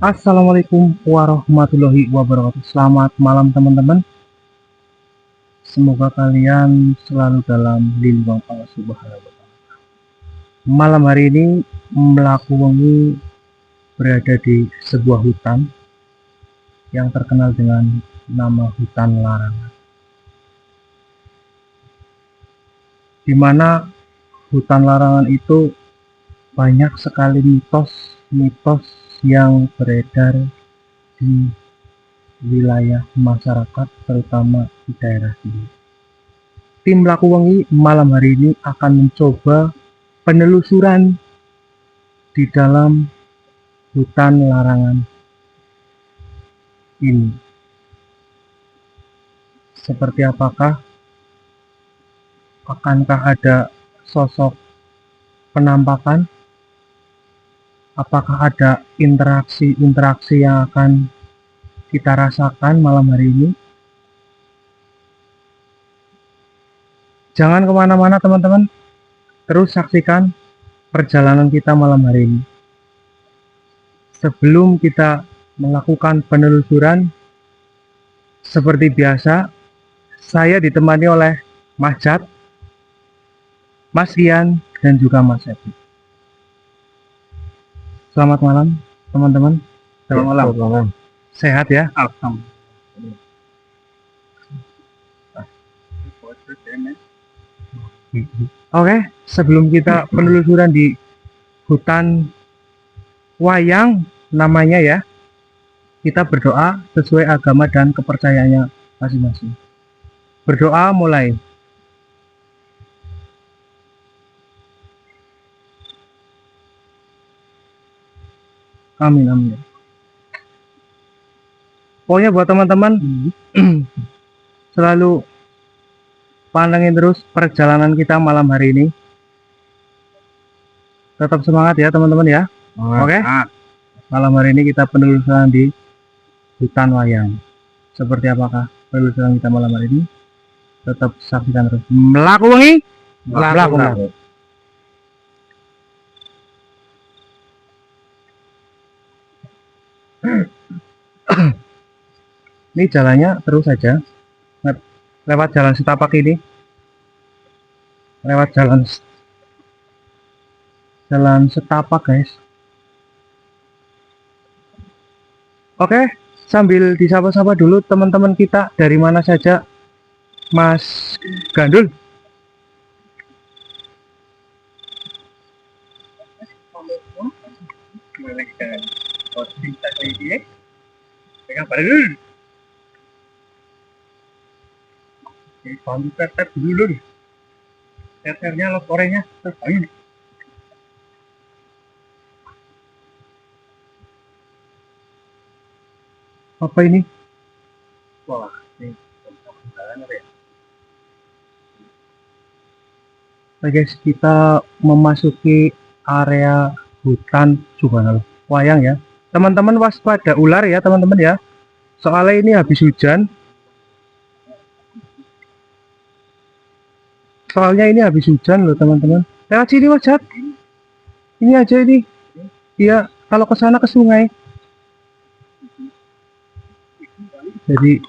Assalamualaikum warahmatullahi wabarakatuh. Selamat malam teman-teman. Semoga kalian selalu dalam lindungan Allah Subhanahu wa Ta'ala. Malam hari ini Mlaku Wengi berada di sebuah hutan yang terkenal dengan nama hutan larangan, di mana hutan larangan itu banyak sekali mitos-mitos yang beredar di wilayah masyarakat, terutama di daerah sini. Tim Mlaku Wengi malam hari ini akan mencoba penelusuran di dalam hutan larangan ini. Seperti akankah ada sosok penampakan? Apakah ada interaksi yang akan kita rasakan malam hari ini? Jangan kemana-mana teman-teman, terus saksikan perjalanan kita malam hari ini. Sebelum kita melakukan penelusuran, seperti biasa, saya ditemani oleh Mas Jat, Mas Ian, dan juga Mas Epi. Selamat malam teman-teman. Selamat malam. Sehat ya? Alhamdulillah. Oke, sebelum kita penelusuran di hutan wayang namanya ya, kita berdoa sesuai agama dan kepercayaannya masing-masing. Berdoa mulai. Amin, amin. Pokoknya buat teman-teman selalu pantengin terus perjalanan kita malam hari ini. Tetap semangat ya teman-teman ya. Oke. Malam hari ini kita penelusuran di hutan wayang. Seperti apakah penelusuran kita malam hari ini? Tetap saksikan terus. Mlaku Wengi. Mlaku. Ini jalannya terus saja lewat jalan setapak ini, lewat jalan setapak guys. Oke, sambil disapa-sapa dulu teman-teman kita dari mana saja. Mas Gandul. Pegang pada dulu. Bantu tetep dulu nih. Teternya lo korenya terus ini. Apa ini? Wah, ini ya. Nah guys, kita memasuki area hutan Subhanallah wayang ya. Teman-teman waspada ular ya teman-teman ya. Soalnya ini habis hujan. Loh teman-teman. Lewat sini Mas Jat. Ini aja ini. Iya, kalau ke sana ke sungai. Jadi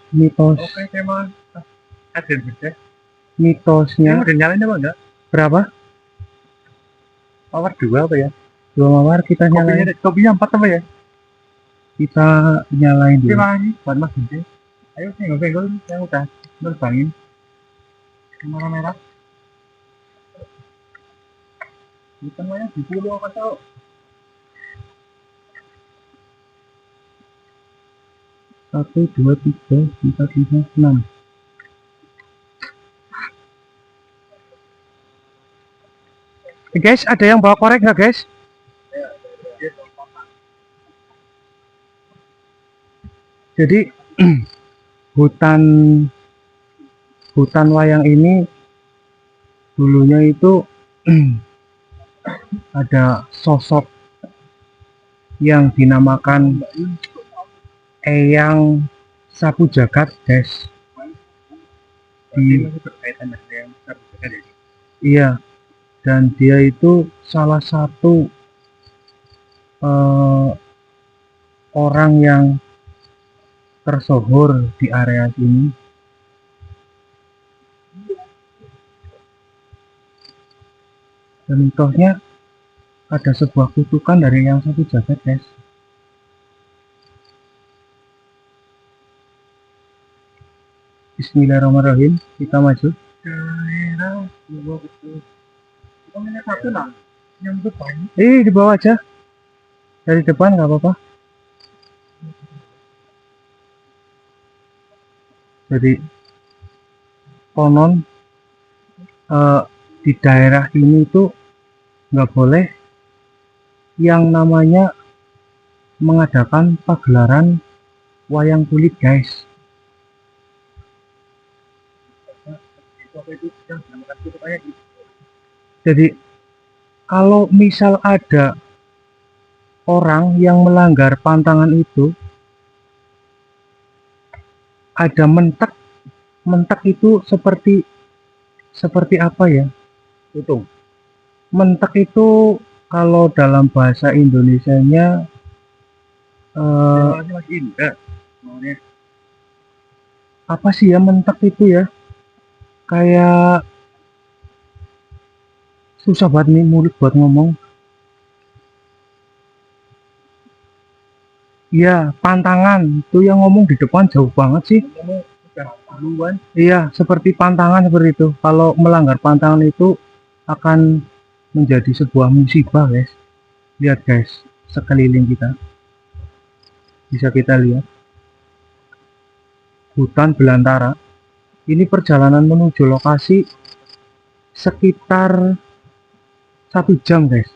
mitosnya udah nyalain apa enggak? Berapa? Mawar 2 apa ya? 2 mawar kita nyalain. Kopinya 4 apa ya? Kita nyalain dulu. Buat Mas Binte. Ayo senggol yang udah nerbangin. Merah-merah. Bukan wayang di pulau apa tau? Satu, dua, tiga, empat, lima, 6. Guys, ada yang bawa korek nggak guys? Jadi hutan wayang ini dulunya itu ada sosok yang dinamakan Eyang Sapu Jagat guys. Iya, dan dia itu salah satu orang yang tersohor di area sini. Dan mitosnya ada sebuah kutukan dari yang satu jagat, guys. Bismillahirrahmanirrahim, kita maju. Di bawah aja, dari depan nggak apa-apa. Jadi konon di daerah ini tuh nggak boleh yang namanya mengadakan pagelaran wayang kulit, guys. Jadi kalau misal ada orang yang melanggar pantangan itu, ada mentek. Mentek itu seperti apa ya? Tutung. Mentek itu kalau dalam bahasa Indonesianya apa sih ya mentek itu ya? Kayak susah banget nih mulut buat ngomong. Iya, pantangan itu yang ngomong di depan jauh banget sih. Iya, seperti pantangan seperti itu. Kalau melanggar pantangan itu akan menjadi sebuah musibah, guys. Lihat, guys, sekeliling kita. Bisa kita lihat hutan belantara. Ini perjalanan menuju lokasi sekitar 1 jam, guys.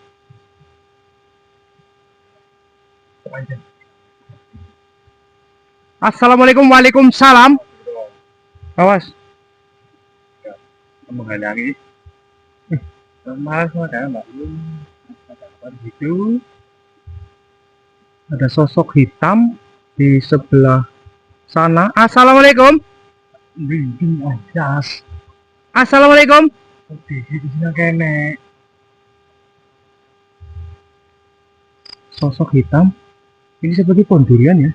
Assalamualaikum, waalaikumsalam. Awas. Menghalangi. Malas ada gitu. Ada sosok hitam di sebelah sana. Assalamualaikum. Assalamualaikum. Sosok hitam. Ini seperti pohon durian ya.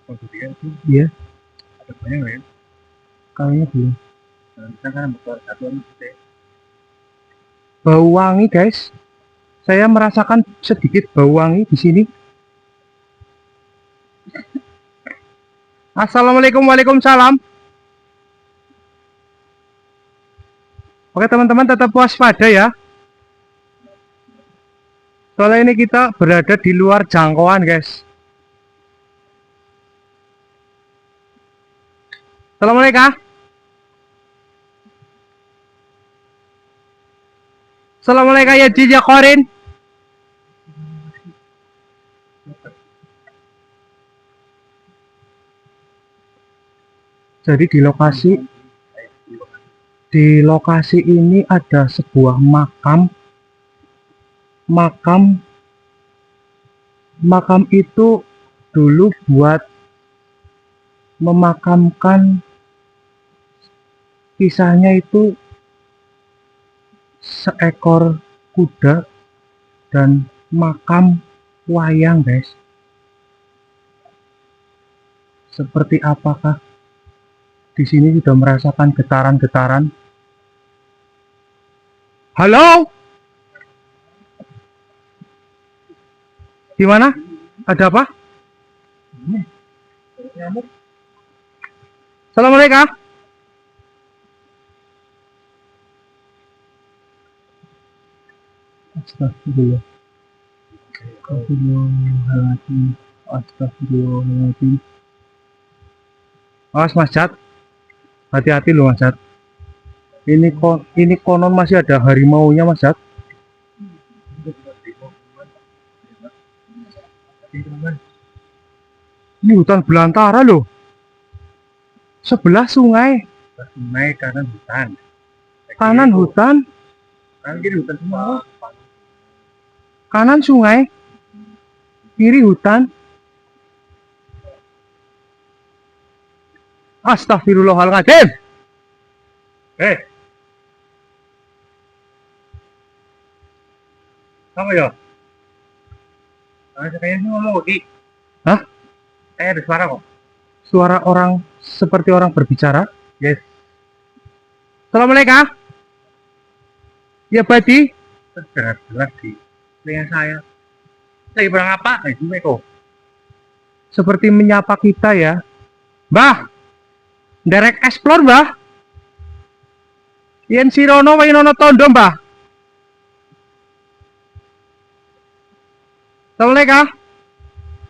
Pohon durian itu? Iya. Ada banyak nggak ya? Kayaknya belum. Bau wangi, guys. Saya merasakan sedikit bau wangi di sini. Assalamualaikum, waalaikumsalam. Oke teman-teman, tetap waspada ya. Soalnya ini kita berada di luar jangkauan, guys. Assalamualaikum. Assalamualaikum ya Jija Korin. Jadi di lokasi ini ada sebuah makam itu dulu buat memakamkan, kisahnya itu seekor kuda dan makam wayang, guys. Seperti apakah di sini sudah merasakan getaran-getaran? Halo? Gimana? Ada apa? Assalamualaikum. Astagfirullah. Astagfirullahaladzim. Astagfirullahaladzim. Awas Mas Jat. Hati-hati loh Mas Jat. Ini konon masih ada harimaunya Mas Jat. Ini hutan belantara loh. Sebelah sungai. Sungai kanan hutan. Kanan hutan. Kanan kiri hutan semua. Kanan sungai. Kiri hutan. Astagfirullahaladzim. Sama ya? Kayaknya ngomong lagi. Hah? Ada suara kok. Suara orang seperti orang berbicara. Yes. Assalamualaikum. Ya, Badi. Dengar di telinga saya. Lagi barang apa? Ini kok. Seperti menyapa kita ya. Mbah. Derek explore, Mbah. Yen sirono wainono tondo, Mbah. Assalamualaikum.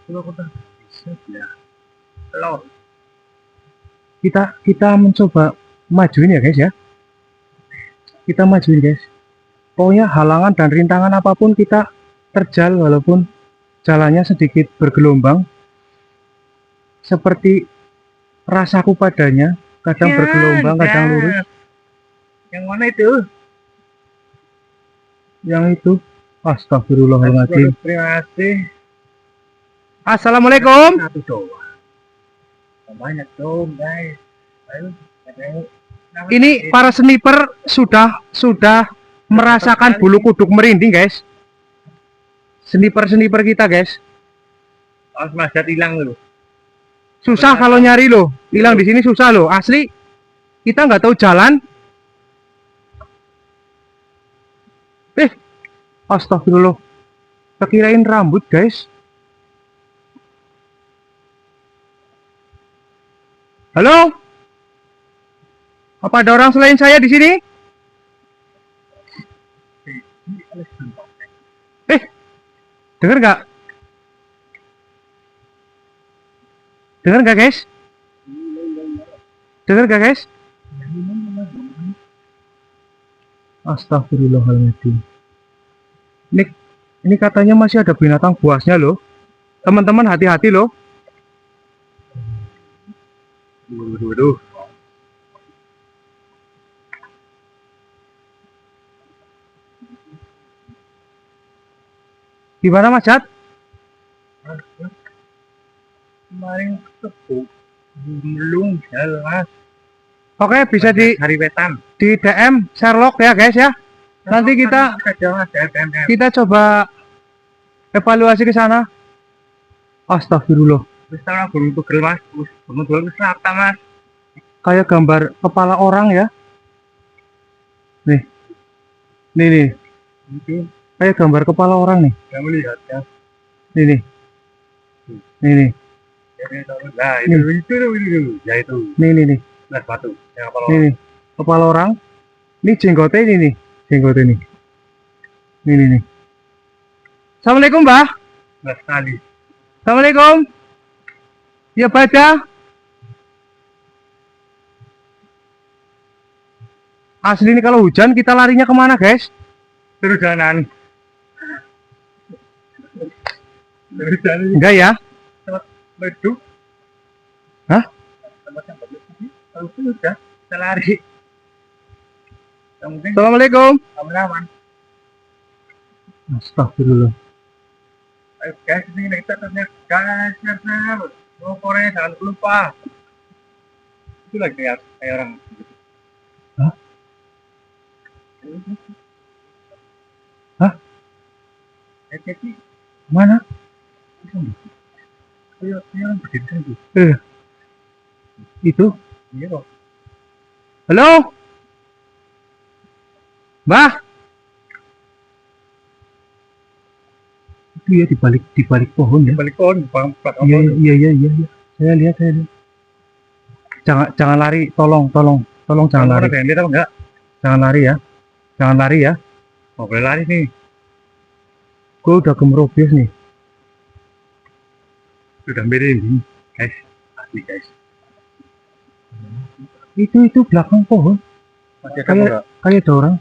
Kalau kita bisa ya. Halo. Kita mencoba majuin ya, guys ya. Kita majuin, guys. Pokoknya halangan dan rintangan apapun kita terjal walaupun jalannya sedikit bergelombang. Seperti rasaku padanya, kadang bergelombang, kadang lurus. Yang mana itu? Yang itu, astagfirullahaladzim. Terima kasih. Assalamualaikum. Satu doang. Banyak dong, guys. Ayo. Ini para sniper sudah merasakan bulu kuduk merinding, guys. Sniper kita, guys. Awas Mas, hilang loh. Susah kalau nyari loh. Hilang di sini susah loh. Asli. Kita nggak tahu jalan. Astagfirullah. Kekirain rambut, guys. Halo? Apa ada orang selain saya di sini? Dengar nggak? Dengar nggak, guys? Dengar nggak, guys? Astagfirullahaladzim. Ini katanya masih ada binatang buasnya loh. Teman-teman hati-hati loh. Waduh. Gimana, Mas Jat? Kemarin ketemu belum jelas. Oke, bisa di Hari wetan. DM Sherlock ya, guys ya. Nanti kita coba evaluasi ke sana. Astagfirullah. Wis ta gunung tugel Mas. Gunung tugel wis rata Mas. Kayak gambar kepala orang ya. Nih. Nih. Itu Kayak gambar kepala orang nih. yang melihat ya. Nih. Nah, itu. Ya itu. Nih. Belas batu. Yang apa Nih. Kepala orang. Ini jenggotnya ini nih. Jenggotnya nih. Nih. Assalamualaikum, Mbah. belas kali. Assalamualaikum. Ya, baca. Asli ini kalau hujan kita larinya kemana, guys? Terus jalan. Enggak ya? Beduk. Hah? Tempat yang bagus ini. Kalau itu udah kita lari. Yang penting Assalamualaikum. kamerawan. Astagfirullah. Ayo guys, ini kita ternyata guys, mau Korea jangan lupa. Itu lagi kayak orang. Hah? Hah? Jadi Mana? Ayo berdiri. Itu. Iya kok. Halo? Mbah? Itu ya di balik pohon ya. Balik pohon, belakang Iya. pohon. Saya lihat. Jangan lari, tolong jangan lari. Ada yang lihat apa enggak? Jangan lari ya. Mau boleh lari nih. Gue udah gemerobis nih. Sudah miring, guys. Asli guys. Itu belakang pohon. Masih ada enggak? Kayak ada orang.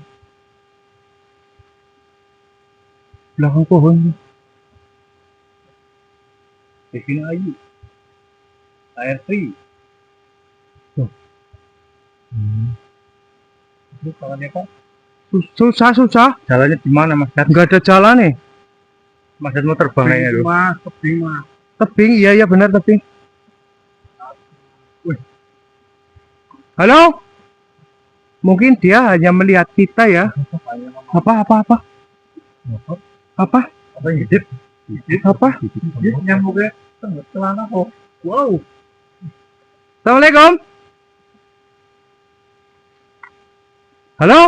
Belakang pohon. Di sini ayu. Air free. Itu jalannya kok. Susah. Jalannya di mana Mas? Nggak ada jalan nih. Mas mau terbang kayaknya loh. Tebing. Tebing, iya benar tebing. Wih. Halo? Mungkin dia hanya melihat kita ya. Apa? Apa yang hidup? Apa? Nyambung ya? Celana kok. Wow. Assalamualaikum. Halo?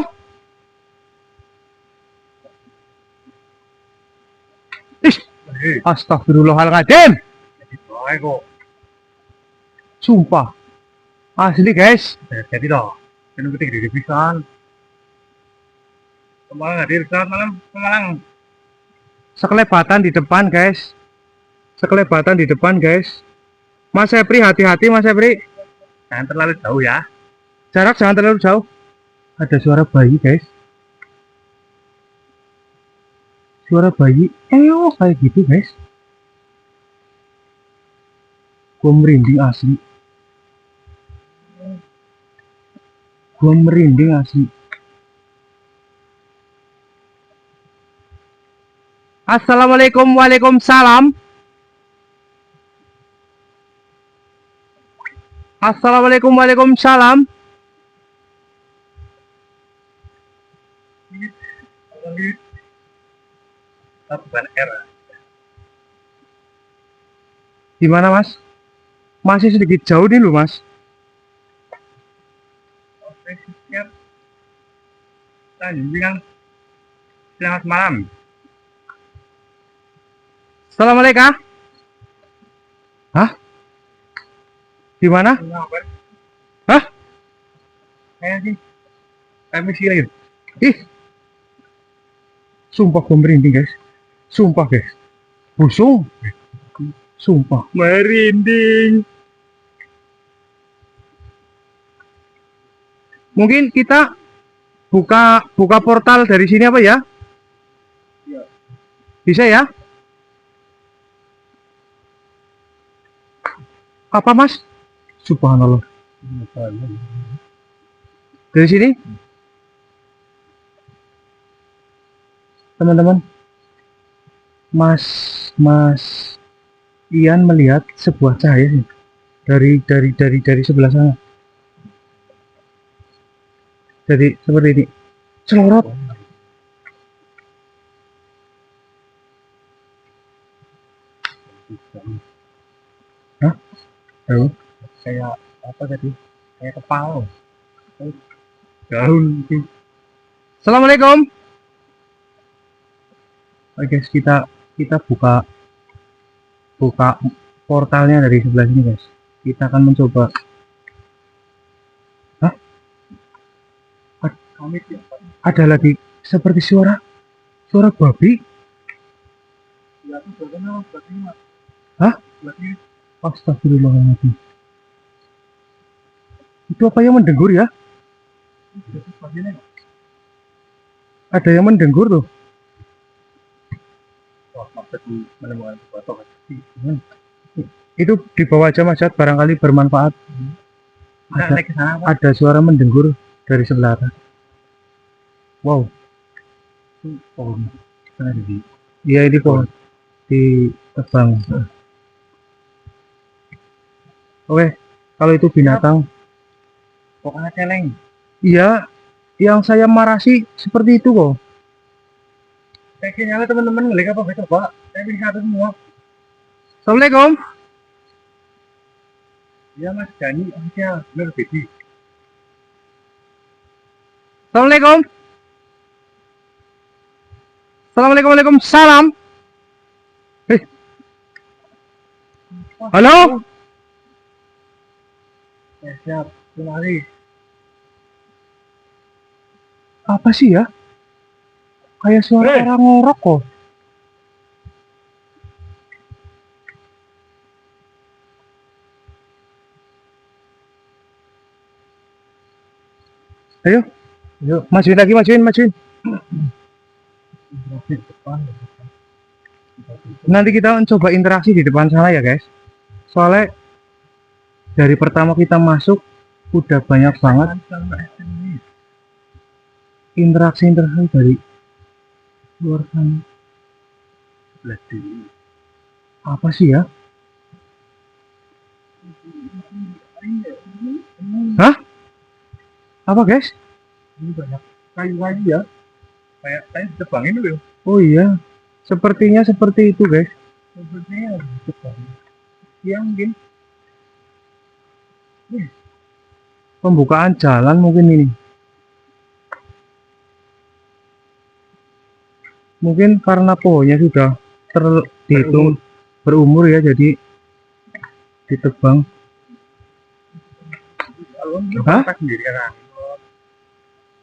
Ih, Hei, astagfirullahaladzim. bae kok. Sumpah. Asli guys. Jadi toh. Kan ketik di pisan. Kemarin hadir saat malam Malang. Sekelebatan di depan guys. Sekelebatan di depan guys. Mas Sepri hati-hati Mas Sepri. Jangan terlalu jauh ya. Jarak jangan terlalu jauh. Ada suara bayi guys. Suara bayi. Kayak gitu guys. Gua merinding asli. Gua merinding asli. Assalamualaikum, waalaikumsalam. Assalamualaikum, waalaikumsalam. Bukan R. Gimana mas? Masih sedikit jauh nih loh mas. Oke, siap. Lanjut bilang selamat malam. Assalamualaikum. Hah? Gimana? Ngapain? Hah? Kayak sih. Misi lagi. Ih. Sumpah gue merinding guys. Sumpah guys. Busung. Sumpah. Merinding. Mungkin kita buka portal dari sini apa ya? Iya. Bisa ya? Apa mas? Subhanallah. Dari sini? Teman-teman. Mas Ian melihat sebuah cahaya sih. Dari sebelah sana. Jadi seperti ini. Celorot. Hah? Ayo. Kayak apa tadi? Kayak kepala. Daun itu. Assalamualaikum. Oke guys, kita buka portalnya dari sebelah sini guys. Kita akan mencoba. Hah? Amit ya. Ada lagi seperti suara babi. Ya, itu bagaimana? Bagaimana? Hah? Bagaimana? Astagfirullahaladzim. Itu apa yang mendengur ya? Bagaimana? Ada yang mendengur tuh. Wah, maksud menemukan sesuatu. Itu di bawah aja mas Jat, barangkali bermanfaat. Kita naik ke sana, Pak. Ada suara mendengur dari sebelah atas. Wow. Pohon. Sana di Iya ini pohon di tebang. Oke, kalau itu binatang, pokoknya celeng. iya, yang saya marasi seperti itu kok. Kayaknya teman-teman ngelihat apa betul, Pak? Saya pilih satu semua. Assalamualaikum. Ya, Mas Dani, official. Bener, Bedi. Assalamualaikum. Assalamualaikum, waalaikumsalam. Halo. Ya, siap. Terima kasih. Apa sih ya? Kayak suara orang ngorok kok. Ayo, Yuk. majuin lagi, majuin. Nanti kita coba interaksi di depan sana ya guys. Soalnya dari pertama kita masuk udah banyak banget interaksi dari luar sana. Apa sih ya? Hah? Apa guys? Ini banyak kayu-kayu ya. Kayak tebang itu ya. Oh iya, sepertinya seperti itu guys. Sepertinya tebang. Iya mungkin. Pembukaan jalan mungkin ini. Mungkin karena pohonnya sudah terhitung berumur ya, jadi ditebang. Kalau Hah? patah sendiri kan.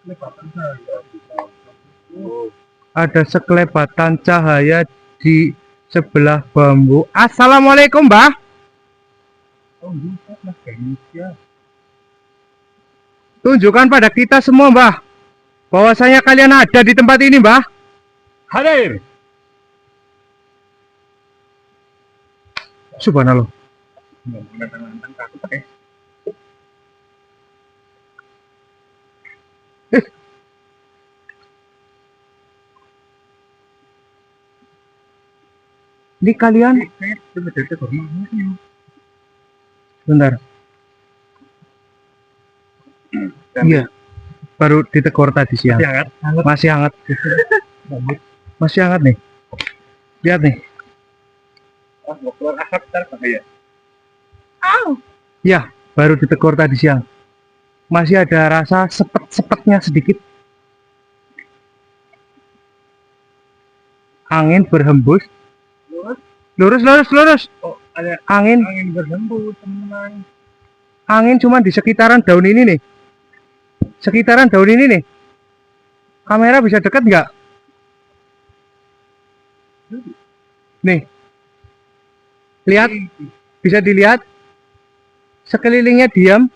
Kelebatan saya. Oh, Ada sekelebatan cahaya di sebelah bambu. Assalamualaikum, Mbah. oh iya, Mas Indonesia. Tunjukkan pada kita semua, Mbah, bahwasanya kalian ada di tempat ini, Mbah. Hadir. Subhanallah. Nantang takut pakai. Ini kalian, Saya sebenarnya hormat. bentar. Iya, baru ditegur tadi siang. Hangat. Masih hangat. Masih hangat nih. Lihat nih. Ah, mau keluar asap ntar bahaya. Ya, baru ditegur tadi siang. Masih ada rasa sepet-sepetnya sedikit. Angin berhembus. Lurus. Lurus. Oh, ada Angin berhembus teman. angin cuma di sekitaran daun ini nih. Sekitaran daun ini nih. Kamera bisa dekat nggak? Nih. Lihat, bisa dilihat. Sekelilingnya diam.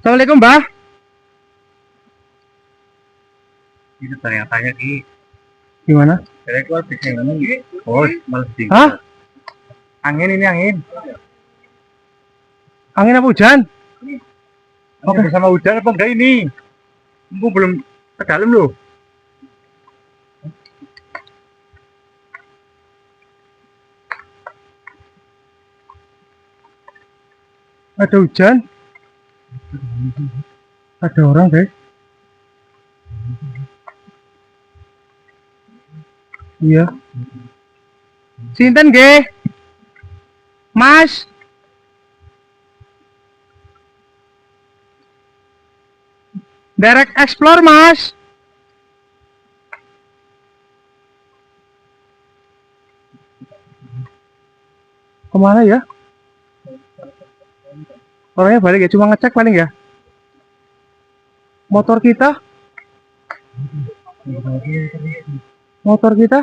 Assalamualaikum, Mbah. Itu ternyata ki. Gimana? Saya keluar bising ini. Oh, malah bising. Hah? Angin ini angin. Angin apa hujan? Oke, bersama hujan apa enggak ini? Aku belum ke dalam loh. Ada hujan. Ada orang, guys. Iya. Sinten nggih? Mas. Direct Explore, Mas. Kemana ya? Orangnya balik ya, cuma ngecek paling ya. Motor kita? Motor kita?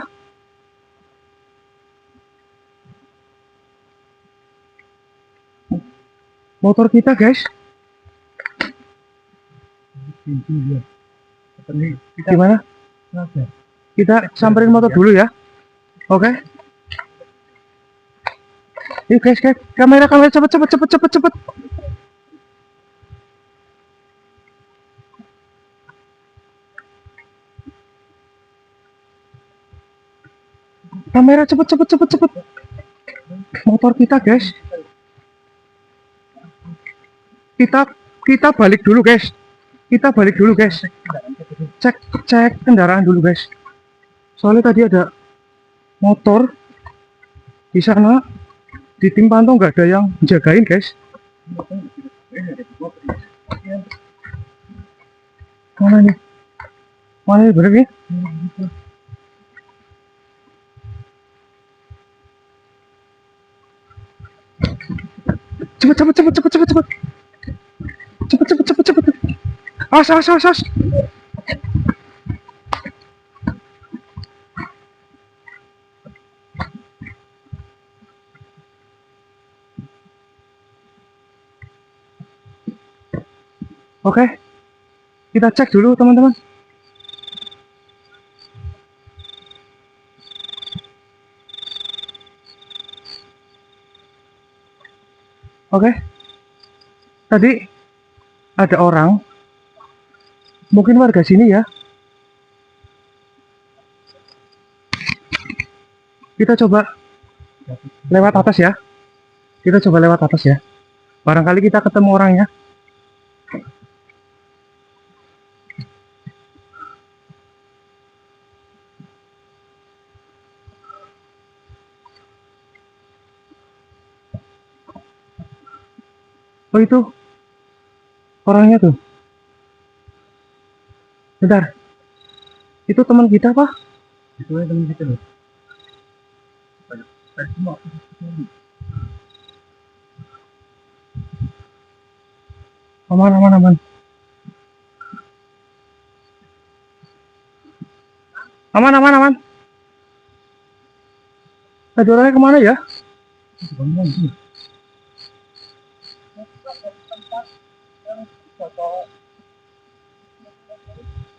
Motor kita, guys. Gimana? Kita samperin motor dulu ya. Oke. Yuk guys, kamera cepet. Kamera cepet. Motor kita, guys. Kita balik dulu, guys. Cek kendaraan dulu, guys. Soalnya tadi ada motor di sana, di tim pantau nggak ada yang jagain, guys. Mana nih bener nih? Cepet. Awas. Oke, kita cek dulu teman-teman. Oke, tadi ada orang, mungkin warga sini ya. Kita coba lewat atas ya. Barangkali kita ketemu orangnya. Oh itu orangnya tuh. Bentar. Itu teman kita apa? Itu aja teman kita loh. Tadi semua aku Aman, aman, aman. Aman, aman, aman. Tadi orangnya kemana ya?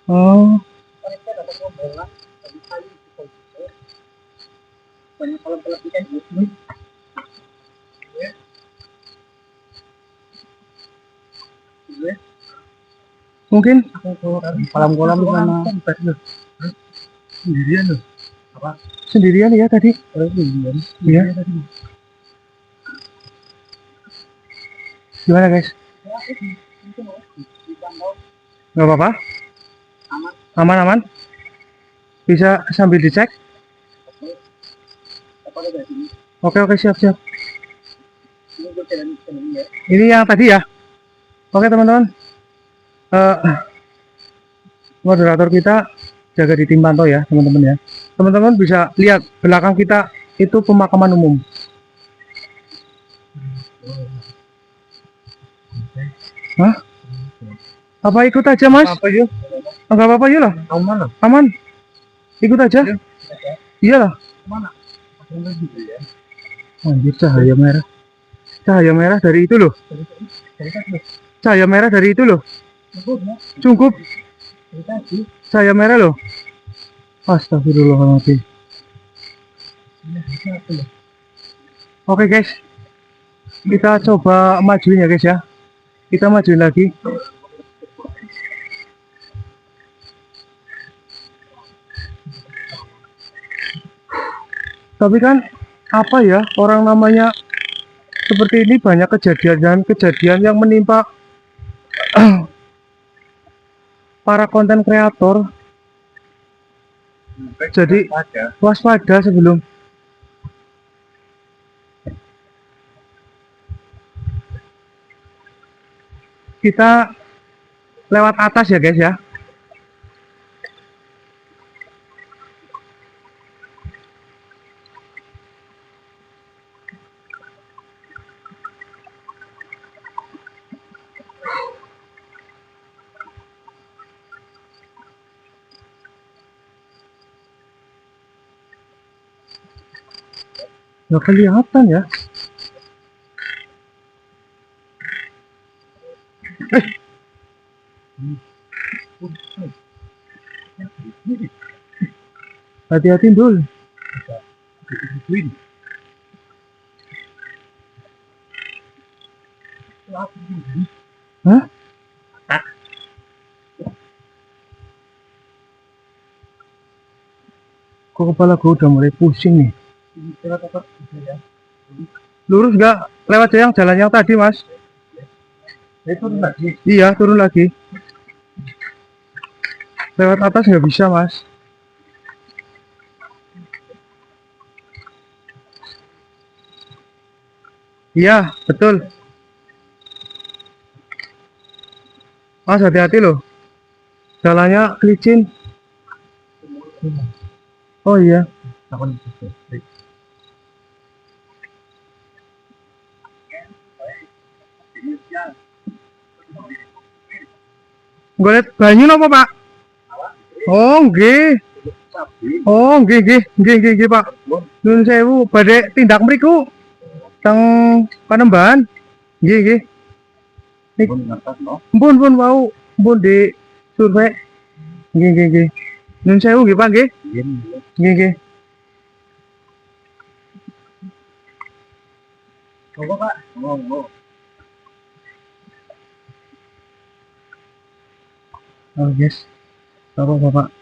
Oh, banyak kolam-kolam ikan di sini. mungkin Kolam-kolam di sana. Sendirian loh. Apa? sendirian ya tadi. Sendirian. Iya. Gimana guys? Nggak apa-apa? Aman, aman. Bisa sambil dicek. Oke, oke, siap, siap. Ini yang tadi ya. Oke teman-teman. Moderator kita jaga di tim pantau ya teman-teman ya. Teman-teman bisa lihat belakang kita itu pemakaman umum. Hah? Apa ikut aja mas? Apa yuk? Enggak apa-apa yuk lah. Aman lah. Aman. Ikut aja. Iyalah. Mana? Anjir, cahaya merah. Cahaya merah dari itu loh. Cahaya merah dari itu loh. Cukup. Cahaya merah loh. Astagfirullahaladzim. Oke guys. Kita coba majuin ya guys ya. Kita majuin lagi. Tapi kan apa ya, orang namanya seperti ini banyak kejadian dan kejadian yang menimpa para konten kreator. Jadi waspada sebelum kita lewat atas ya guys ya. Nggak kelihatan ya. Hati-hati dul. Hah? Kok kepala gue udah mulai pusing nih. Lurus nggak? Lewat yang jalan yang tadi mas. Turun lagi. Iya turun lagi. Lewat atas nggak bisa mas. Iya betul. Mas hati-hati loh. Jalannya licin. Oh iya. Gue liat banyu apa pak? Oh nggih. Oh nggih pak. Nun sewu badhe tindak mriku teng Panembahan. Nggih. Mpun wau mpun di survei. Nggih. Nun sewu nggih Pak nggih. Nggih. Monggo Pak. Monggo. Oh guys. Bapak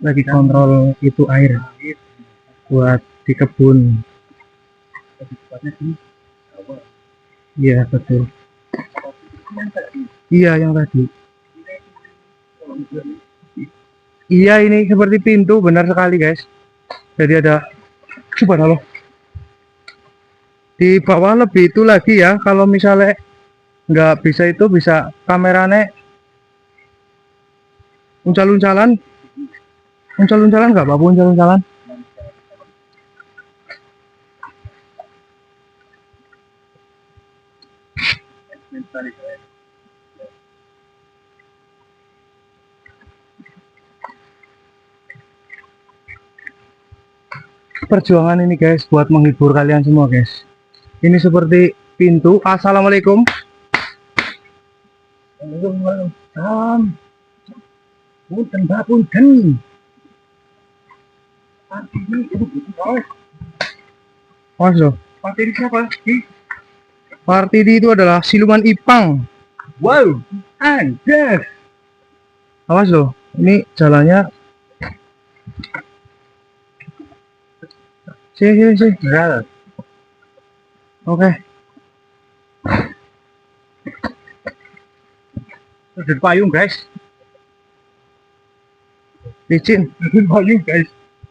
lagi kontrol itu air buat di kebun. Iya betul. Iya yang tadi. Iya ini seperti pintu, benar sekali guys. Jadi ada subhanallah. Di bawah lebih itu lagi ya, kalau misalnya nggak bisa itu bisa kameranya uncal-uncalan, uncal-uncalan nggak apa-apa uncal-uncalan. Perjuangan ini guys buat menghibur kalian semua guys. Ini seperti pintu. Assalamualaikum. Waalaikumsalam. Punten, Mbak, punten. Parti ini Mas loh, parti ini siapa? Partidi itu adalah siluman Ipang. Wow, Anda. Awas loh, ini jalannya. Sini. Beral. Oke. Terjun payung, guys. Licin, Terjun payung, guys.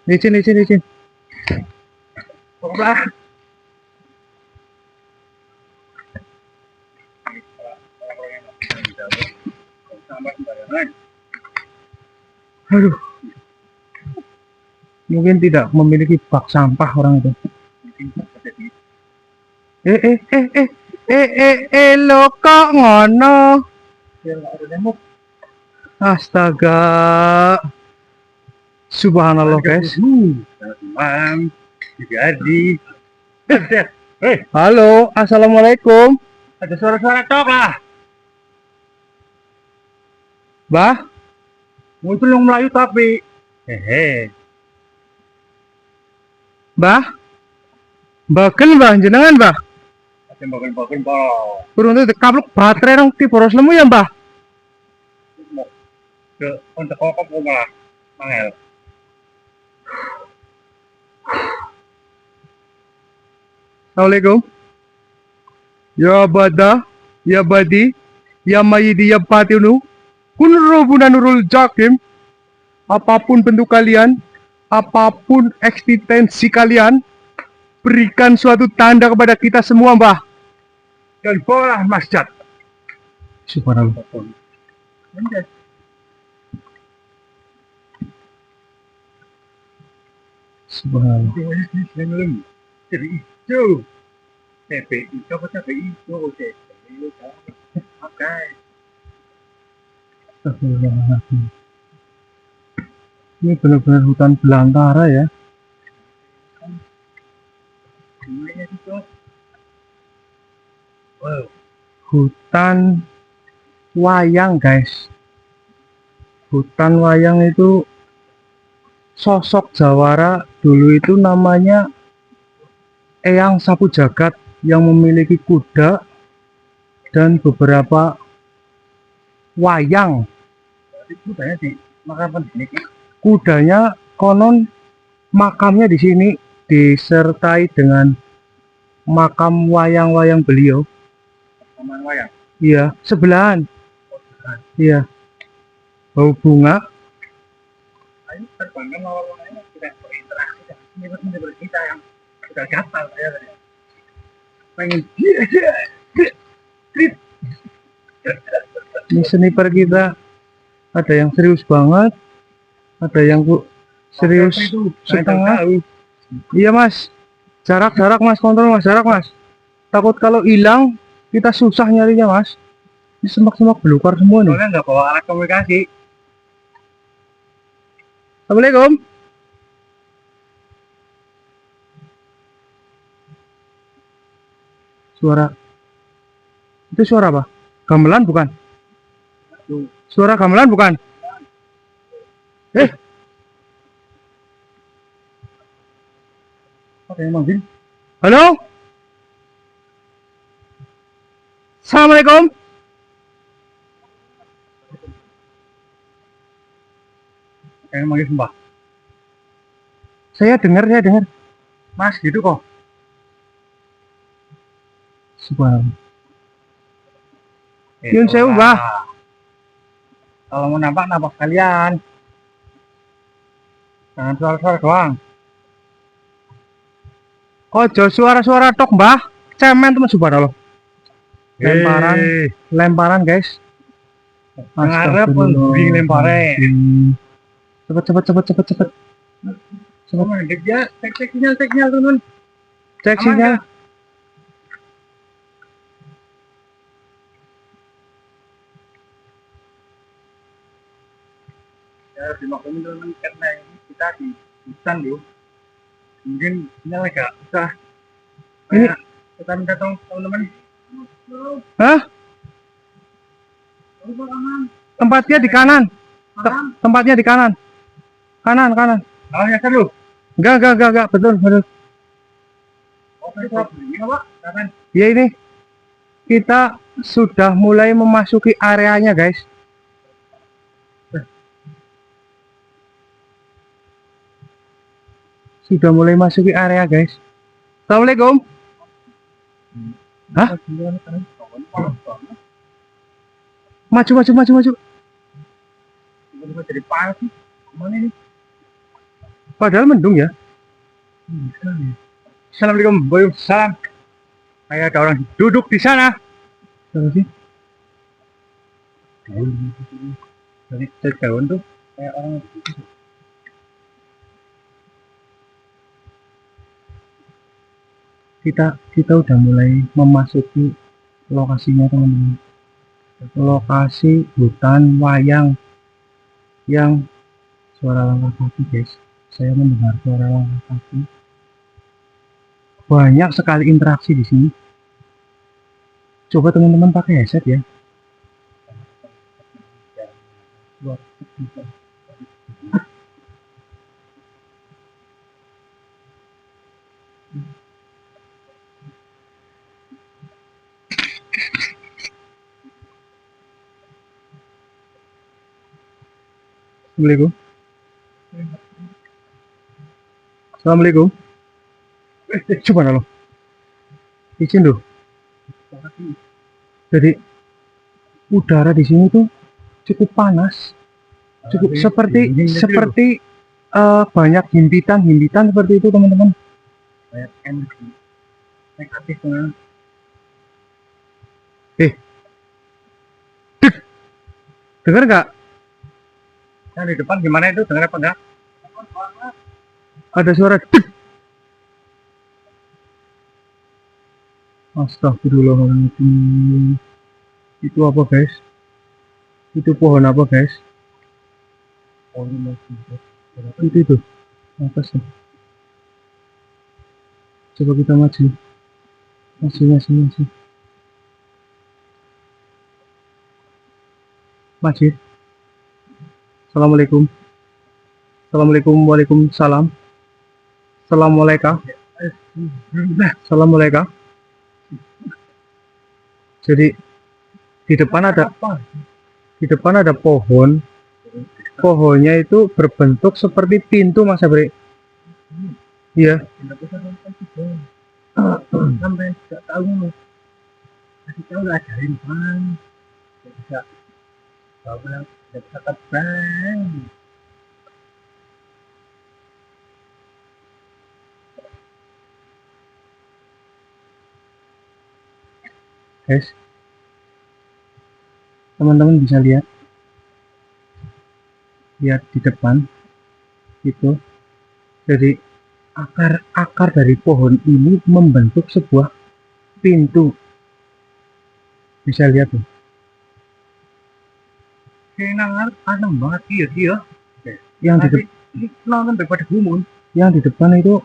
licin. Tolonglah. Aduh. Mungkin tidak memiliki bak sampah orang itu. Lo kok ngono? Astaga. Subhanallah guys. Jadi. Halo, assalamualaikum. Ada suara-suara tok lah. Bah, Muncul yang Melayu tapi. Hehe. bah. Baken bah, jenengan bah. Bagian bawah. Kurang itu kapluk baterai nang ti boros lemu ya mbah. Ke untuk kokop malah mangel. Assalamualaikum. Ya bada, ya badi, ya mayidi, ya patinu. Kunrobuna nurul jakim. Apapun bentuk kalian, apapun eksistensi kalian, berikan suatu tanda kepada kita semua, mbah. Dan bola masjid. Subhanallah. Subhanallah. Jadi itu. TPI, coba TPI itu. Oke. Astagfirullahaladzim. Ini benar-benar hutan belantara ya. Wow. Hutan wayang guys. Hutan wayang itu sosok jawara dulu itu namanya Eyang Sapu Jagat yang memiliki kuda dan beberapa wayang. Itu kayaknya di makam ini. Kudanya konon makamnya di sini disertai dengan makam wayang-wayang beliau. Taman wayang. Iya, sebelahan. Iya. Bau bunga. Ayo terbangkan lawan-lawannya tidak berinteraksi. Ini berita yang sudah gatal saya tadi. Pengen dia. Ini sniper kita ada yang serius banget, ada yang serius setengah. Iya mas, jarak mas, kontrol mas, jarak mas. Takut kalau hilang kita susah nyarinya mas. Ini semak-semak belukar semua nih. Soalnya nggak bawa alat komunikasi. Assalamualaikum. Suara itu suara apa? Gamelan bukan? Suara gamelan bukan? Apa yang manggil? Halo? Assalamualaikum. Yang manggil Mbak. Saya dengar. Mas gitu kok. Subhanallah. Yun sewu, Mbah. Kalau mau nampak kalian. Jangan suara-suara doang. Ojo suara-suara tok, Mbah. cemen teman subhanallah. Lemparan, Eh, lemparan guys. ngarep pun bring lempare. Cepet, cepet, cepet, cepet, cepet. Oh, dia cek sinyal teman. Cek Aman sinyal. nggak? Ya, dimaklumi teman karena ini kita di hutan loh. Mungkin sinyal agak susah. Ini, Kita minta tolong teman-teman. hah? Tempatnya di kanan. Tempatnya di kanan. Kanan, kanan. Oh, ya kan lu. Enggak, betul, betul. Oke, ini apa? Kapan? Ya ini, kita sudah mulai memasuki areanya guys. Sudah mulai masuki area guys. Assalamualaikum. Hah? Maju. Tiba-tiba jadi panas sih. Kemana ini? Padahal mendung ya. Assalamualaikum, boy. Salam. Kayak ada orang duduk di sana. Terus sih. Dari daun tuh kayak orang Kita udah mulai memasuki lokasinya teman-teman. Lokasi hutan wayang yang suara langkah kaki guys. Saya mendengar suara langkah kaki. Banyak sekali interaksi di sini. Coba teman-teman pakai headset ya. Assalamualaikum. Assalamualaikum. Subhanallah. Izin loh. Jadi udara di sini tuh cukup panas, cukup seperti banyak himpitan seperti itu teman-teman. kayak energi negatif kan. Dengar nggak? Nah, di depan gimana itu? Dengar apa enggak? Ada suara dek. Astagfirullahaladzim. Itu apa guys? Itu pohon apa guys? Oh, ini Itu apa sih? Coba kita maju. Masih. Maju. Assalamualaikum. Waalaikumsalam. Assalamualaikum. Assalamualaikum. Jadi di depan ada pohon. Pohonnya itu berbentuk seperti pintu Mas Abri. Iya. Sampai nggak tahu. Kasih tahu lah, ajarin bang. Nggak bisa. Tahu bilang nggak bisa terbang. Guys, teman-teman bisa lihat di depan itu. Jadi akar dari pohon ini membentuk sebuah pintu. Bisa lihat tuh. Kenangan panas banget dia. Yang di Ini nonton daripada gumun. yang di depan itu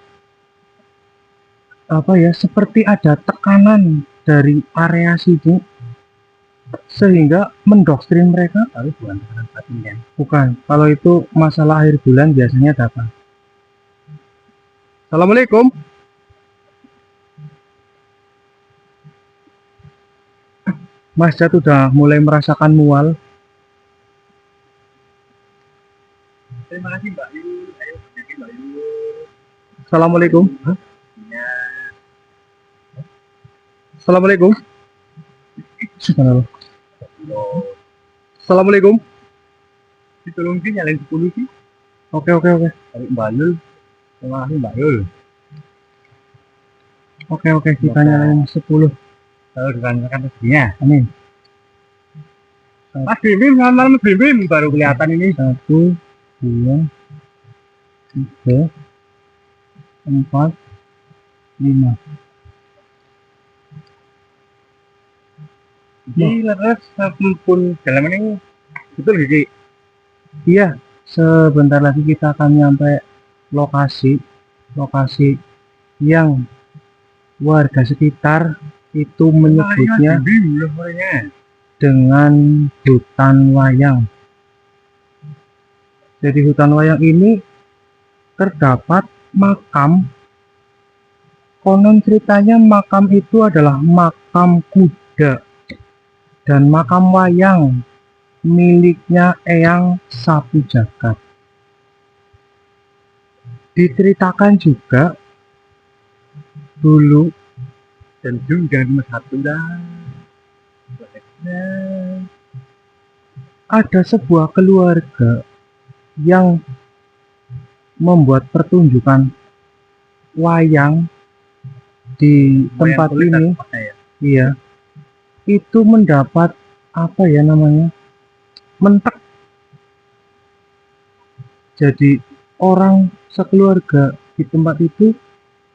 apa ya, seperti ada tekanan dari area sini sehingga mendoktrin mereka. Tapi bukan tekanan batin kan? Bukan, kalau itu masalah akhir bulan biasanya ada apa? Assalamualaikum. Mas Jat udah mulai merasakan mual. Terima kasih Mbak Yu. Ayo, yakin Mbak Yu. Assalamualaikum. Ya. Assalamualaikum. Subhanallah. Loh, Assalamualaikum. ditolong sih nyalain 10 sih. Oke. Dari Mbak Yul. Terima kasih Mbak Yul. Oke, kita nyalain 10. Kalau dirancangkan rezekinya. Amin. Mas Bim, selamat Mas Bim, baru kelihatan ini. 1, 2, 3, 4, 5. Gila, terus pun dalam ini betul gigi. Iya, sebentar lagi kita akan nyampe lokasi yang warga sekitar itu menyebutnya dengan hutan wayang. Jadi hutan wayang ini terdapat makam. Konon ceritanya makam itu adalah makam kuda dan makam wayang miliknya Eyang Sapu Jagat. Diceritakan juga dulu Dan jangan cuma satu dah. ada sebuah keluarga yang membuat pertunjukan wayang di tempat ini. Ya. Iya, itu mendapat apa ya namanya, mentek. Jadi orang sekeluarga di tempat itu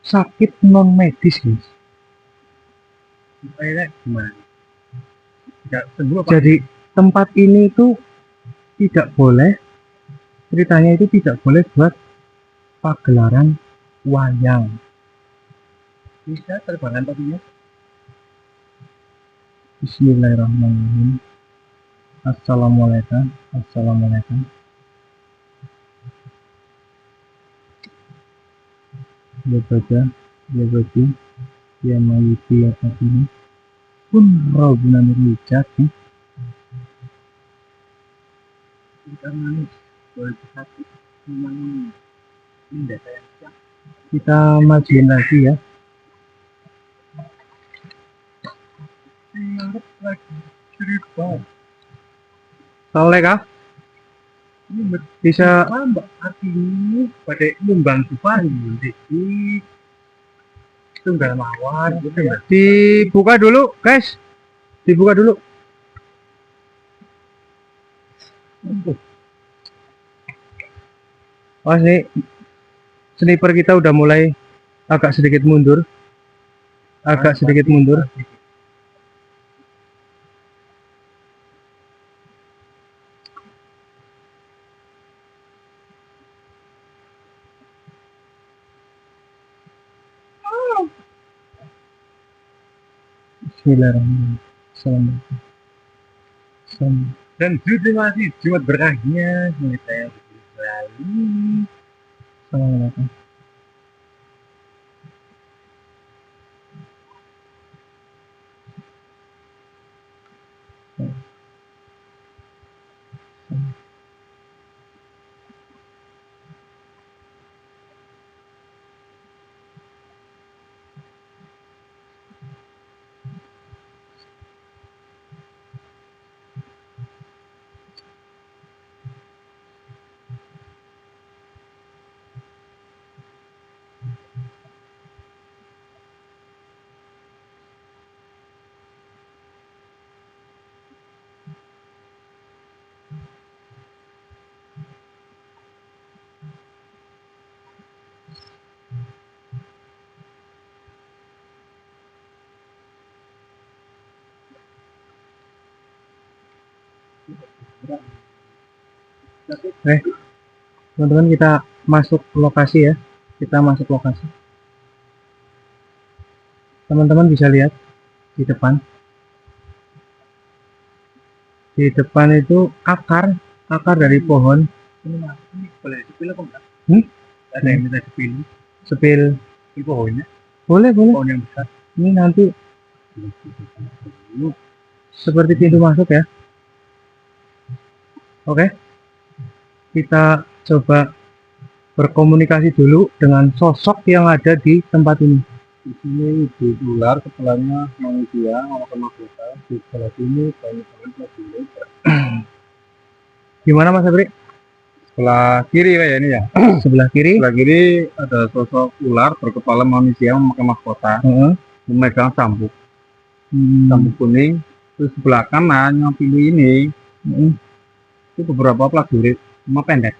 sakit non medis, guys. Akhirnya gimana? Tidak sembuh apa? Jadi tempat ini itu tidak boleh, ceritanya itu tidak boleh buat pagelaran wayang. Bisa terbangan topinya. Bismillahirrahmanirrahim. Assalamualaikum. Ya baca, ya baca, ya mayiti ya ini pun robna nurujat. Kita manis. Boleh satu. Memang indah saya. Kita majuin lagi ya. Ingat lagi cerita. Soleh kah? Ini Bisa mbak artinya pada nyumbang Tuhan di tunggal mawar gitu ya. dibuka dulu, guys. Dibuka dulu. Wah, nih sniper kita udah mulai agak sedikit mundur. Bismillahirrahmanirrahim. Assalamualaikum. Dan terima kasih Jumat berkahnya kita yang selalu. Assalamualaikum. Teman-teman, kita masuk lokasi ya. Teman-teman bisa lihat di depan. Di depan itu akar dari pohon. Ini boleh dipilih kok enggak? Ada Hmm? yang minta dipilih Sepil. pohonnya, Boleh. pohon yang besar. Ini nanti seperti pintu masuk ya. Oke. Kita coba berkomunikasi dulu dengan sosok yang ada di tempat ini. Di sini di ular, kepalanya manusia, makan mahkota. Di sebelah sini banyak banget dulu. Gimana Mas Abri? Sebelah kiri kayak ini ya. Sebelah kiri. Sebelah kiri ada sosok ular berkepala manusia memakai mahkota, memegang cambuk kuning. Terus sebelah kanan yang pilih ini itu beberapa prajurit sama pendek.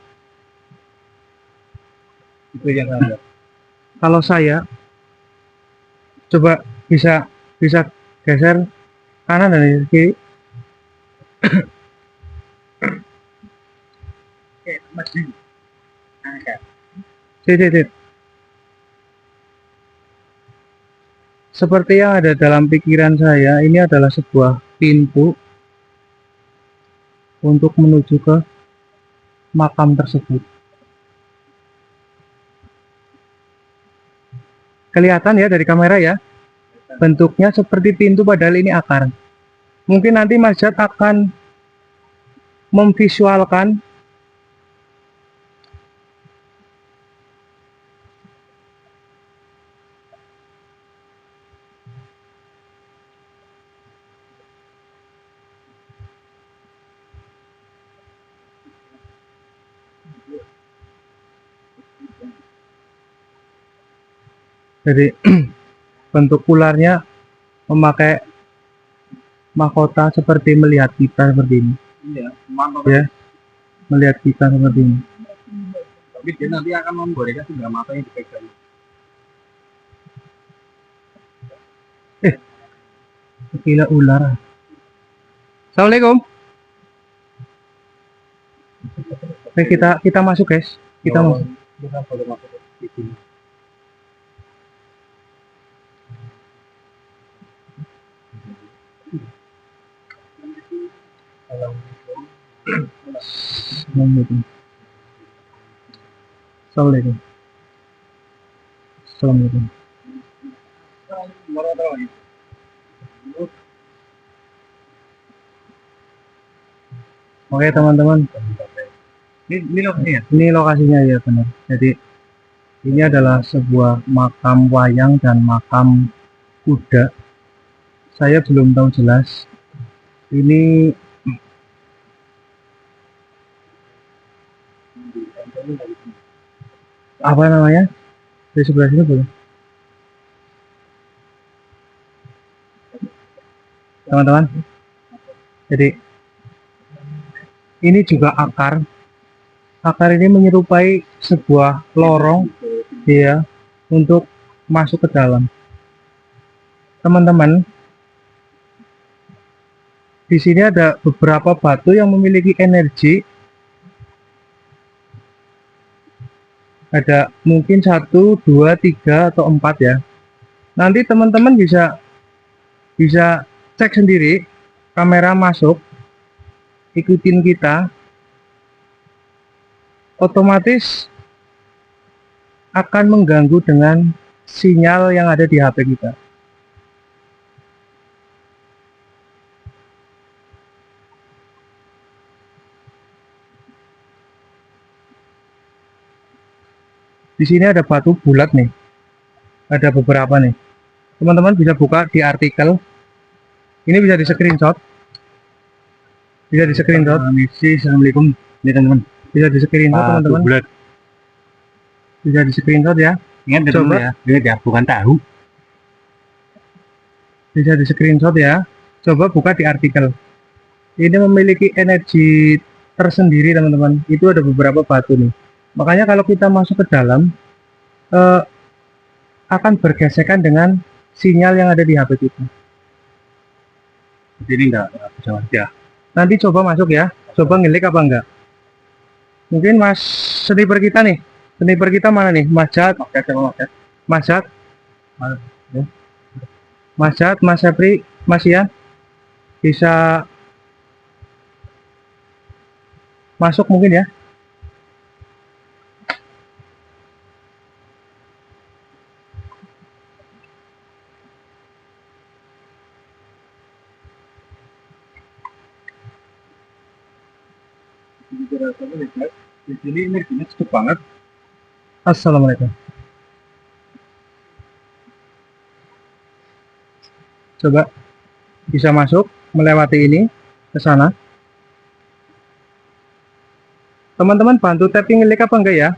Itu yang saya lihat. Kalau saya coba bisa geser kanan dan kiri. Sit. Seperti yang ada dalam pikiran saya, ini adalah sebuah pintu untuk menuju ke makam tersebut. Kelihatan ya dari kamera ya, bentuknya seperti pintu padahal ini akar. Mungkin nanti Mas Jat akan memvisualkan jadi bentuk ularnya memakai mahkota seperti melihat kita seperti ini. Iya, mantap. Ya, melihat kita seperti ini. Tapi dia nanti akan memberikan sehingga matanya dipegang. Gila ular. Assalamualaikum. Oke, kita masuk guys. Kita masuk. Kita boleh masuk di sini. Assalamualaikum. Assalamualaikum. Assalamualaikum. Oke teman-teman, Ini lokasinya. ini lokasinya ya benar. Jadi ini adalah sebuah makam wayang dan makam kuda. Saya belum tahu jelas. Ini apa namanya? Di sebelah sini boleh. Teman-teman. Jadi ini juga akar. Akar ini menyerupai sebuah lorong ya untuk masuk ke dalam. Teman-teman, di sini ada beberapa batu yang memiliki energi. Ada mungkin 1, 2, 3 atau 4 ya. Nanti teman-teman bisa cek sendiri, kamera masuk, ikutin kita, otomatis akan mengganggu dengan sinyal yang ada di HP kita. Di sini ada batu bulat nih, ada beberapa nih. Teman-teman bisa buka di artikel. Ini bisa di screenshot. Bisa di screenshot. Assalamualaikum. Ini teman-teman. Bisa di screenshot teman-teman. Bulat. Bisa di screenshot ya. Ingat Coba. ya. Ingat ya, bukan tahu. Bisa di screenshot ya. Coba buka di artikel. Ini memiliki energi tersendiri teman-teman. Itu ada beberapa batu nih. Makanya kalau kita masuk ke dalam akan bergesekan dengan sinyal yang ada di HP kita. Jadi enggak bisa aja. Nanti coba masuk ya. Coba ngelik apa enggak. Mungkin Mas sniper kita nih. Sniper kita mana nih? Mas Jat. Mas Jat. Mas Jat, Mas Sepri, Mas Ian. Bisa masuk mungkin ya. Di sini energinya cukup banget. Assalamualaikum. Coba bisa masuk melewati ini ke sana. Teman-teman bantu tapping link apa enggak ya?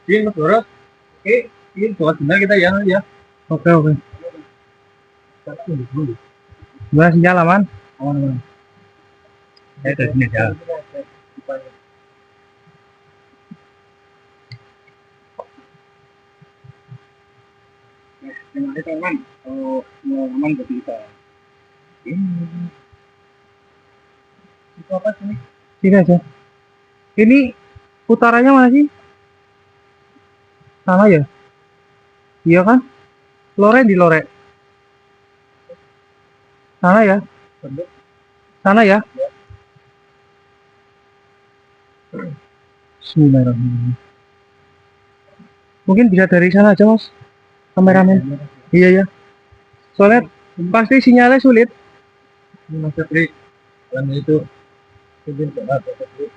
Ini menurut oke, ini buat benar kita ya. Oke. Gimana sinyal aman? Aman. Saya dari sini aja. Terima kasih teman. Kalau mau aman jadi kita. Itu apa sih? Sini aja. Ini utaranya mana sih? Sana ya? Iya kan? Lore di lore. Sana ya? Sana ya? Bismillahirrahmanirrahim. Mungkin bisa dari sana aja mas, kameramen. Iya ya. Soalnya pasti sinyalnya sulit. Mas Febri, dan itu izin banget Mas Febri.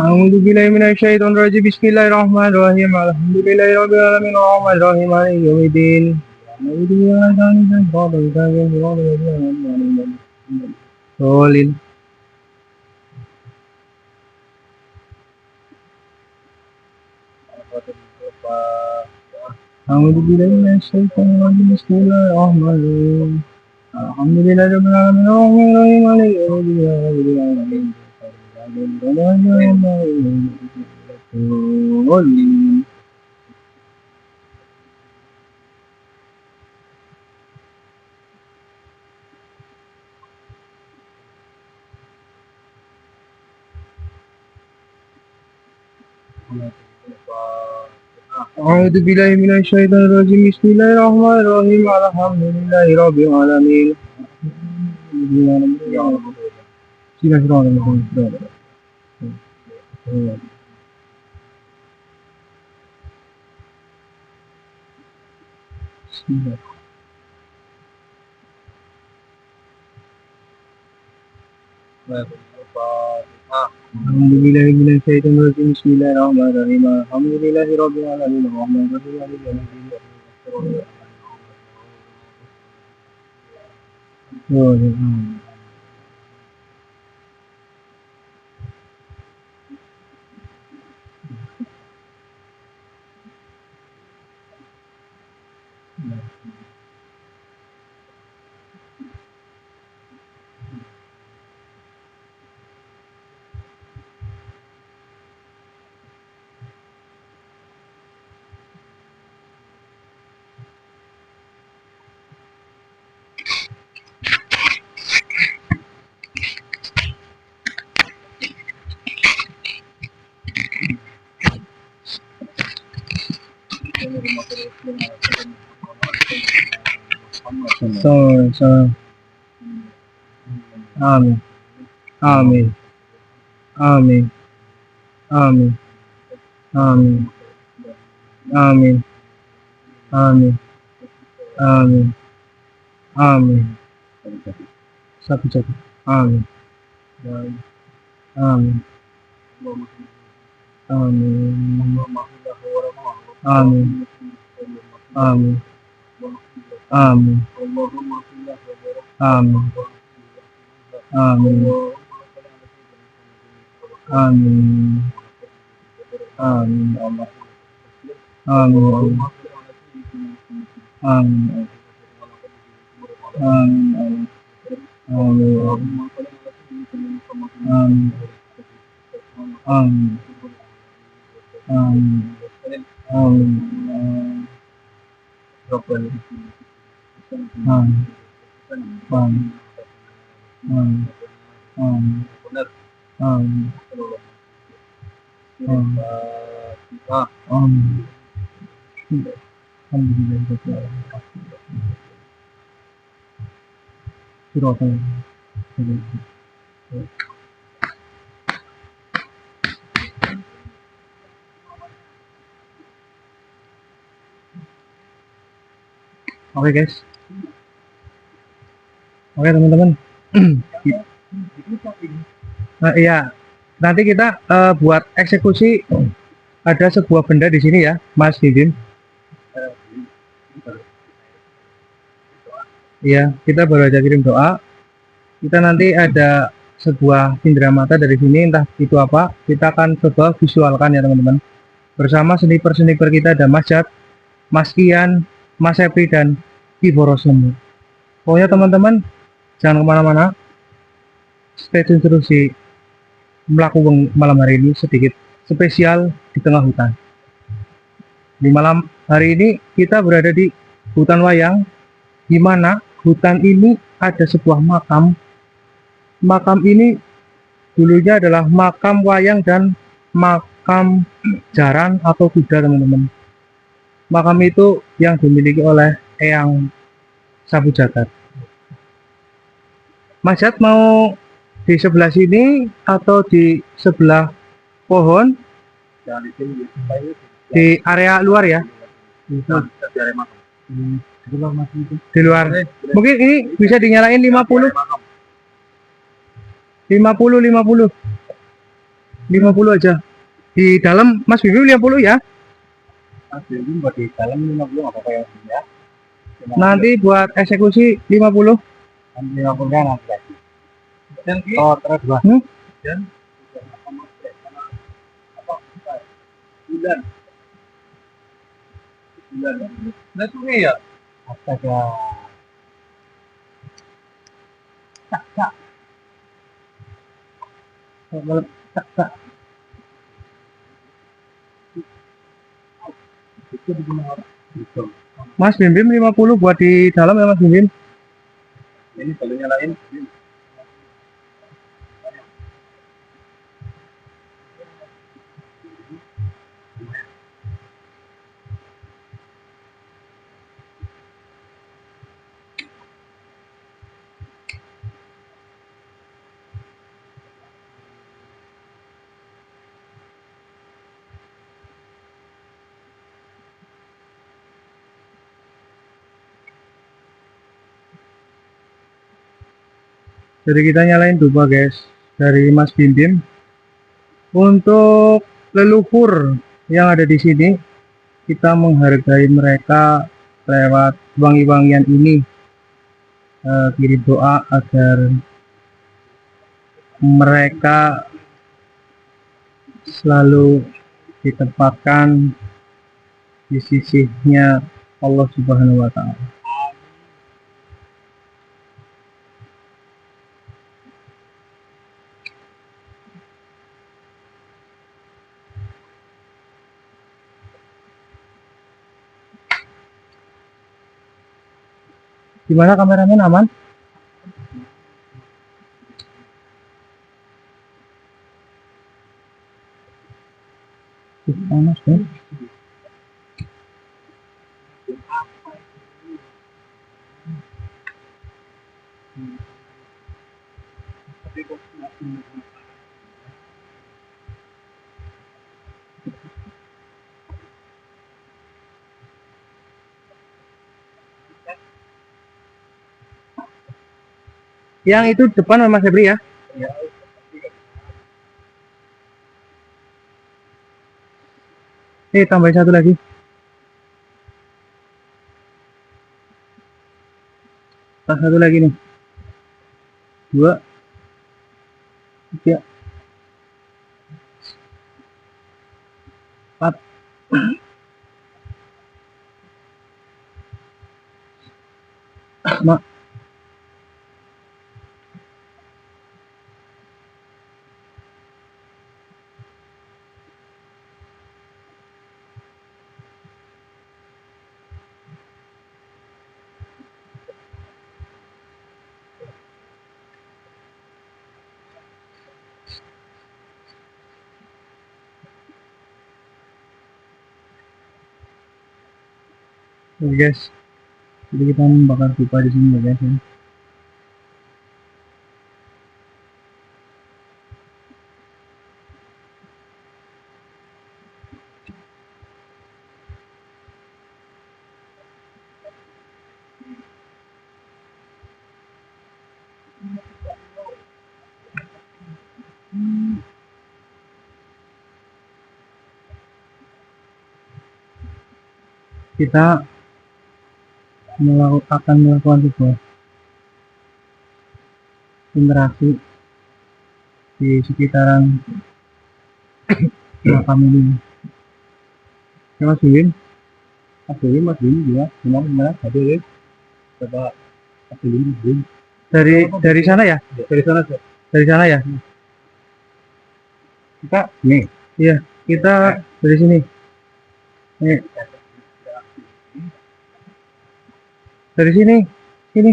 A'udzu billahi minasyaitonir rajim. Bismillahirrahmanirrahim. Alhamdulillahi rabbil alamin arrahmanir rahim maliki yaumiddin. A'udzu billahi minasyaitonir rajim. Solin. A'udzu billahi minasyaitonir rajim. Bismillahirrahmanirrahim. Alhamdulillahi rabbil alamin arrahmanir rahim maliki yaumiddin. Solin. A'udzu billahi minasyaitonir rajim. Bismillahirrahmanirrahim. Alhamdulillahi rabbil alamin. Alhamdulillahi minasyaitonir rajim. Bismillahirrahmanirrahim. Alhamdulillahi rabbil alamin. Arrahmanir rahim maliki yaumiddin. Amin. Amin. Amin. Amin. Amin. Amin. Amin. Amin. Amin. Sabu sabu. Amin. Amin. Amin. Amin. Amin. Amin. Amin. Amin. Amin. Amin. Allah. Amin. Amin. Amin. Amin. Amin. Amin. Amin. Amin. Amin. Amin. Amin. benar. Amin. Kita Alhamdulillah. Silakan. Oke guys. Oke teman-teman. Nah, iya. Nanti kita buat eksekusi. Ada sebuah benda di sini ya, Mas Didin. Iya, kita baru aja kirim doa. Kita nanti ada sebuah cindera mata dari sini, entah itu apa. Kita akan coba visualkan ya teman-teman. Bersama sniper-sniper kita ada Mas Jat, Mas Kian, Mas Sepri, dan Ibu Rosem. Pokoknya teman-teman jangan kemana-mana, stay tune terus di melakukan malam hari ini sedikit spesial di tengah hutan. Di malam hari ini kita berada di hutan wayang, di mana hutan ini ada sebuah makam. Makam ini dulunya adalah makam wayang dan makam jaran atau kuda teman-teman. Makam itu yang dimiliki oleh Eyang Sapu Jagat. Mas Jat mau di sebelah sini atau di sebelah pohon? Di area luar ya? Di luar. Mungkin ini bisa dinyalain 50. 50 aja. Di dalam Mas Bibim 50 ya? Mas Bibim buat di dalam 50 apa ya? Nanti buat eksekusi 50. 50 kan nanti lagi. Dan terus dua. Dan bulan. Nah sungai ya? Astaga. Mas Bim Bim 50 buat di dalam ya Mas Bim Bim. Ini kalau nyalain. Jadi kita nyalain dupa guys dari Mas Bim Bim. Untuk leluhur yang ada di sini, kita menghargai mereka lewat wangi-wangian ini. Kirim doa agar mereka selalu ditempatkan di sisinya Allah Subhanahu wa Ta'ala. Gimana kameramen, aman? Panas kan? Yang itu depan Mas Febri ya? Tambahin satu lagi. Satu lagi nih. 2, 3, 4. Mak. Oke guys, jadi kita membakar pipa di sini ya guys ya. Kita akan melakukan sebuah interaksi di sekitaran makam ini. Mas Win juga benar hadir. Coba dari sana ya? Dari sana ya? Kita nih. Iya, kita dari sini. Nih. Dari sini. Sini.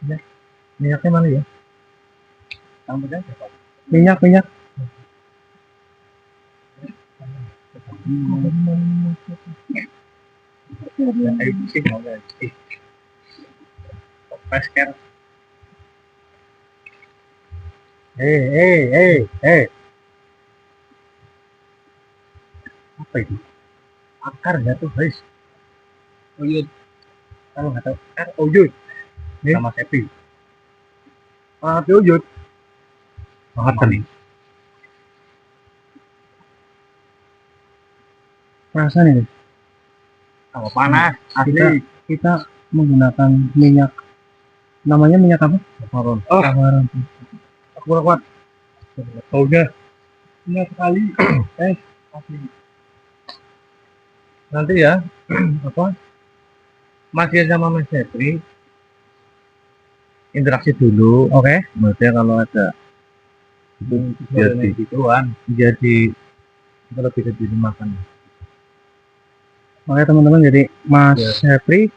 Ya, minyaknya mana ya? Minyak. Apa itu? Akar ya tuh guys. Uyut. Kalau nggak tahu akar uyut. Sama sepi. Uyut. Banget nih. Perasaan ini. Kalau panas, asli. Kita menggunakan minyak. Namanya minyak apa? Saffron. Saffron. Aku kuat. Udah. Minyak sekali. Asli. Nanti ya, apa? Masih sama Mas Jeffrey interaksi dulu, oke? Maksudnya kalau ada itu jadi gituan, jadi kita lebih ke diri makan. Oke teman-teman, jadi Mas Jeffrey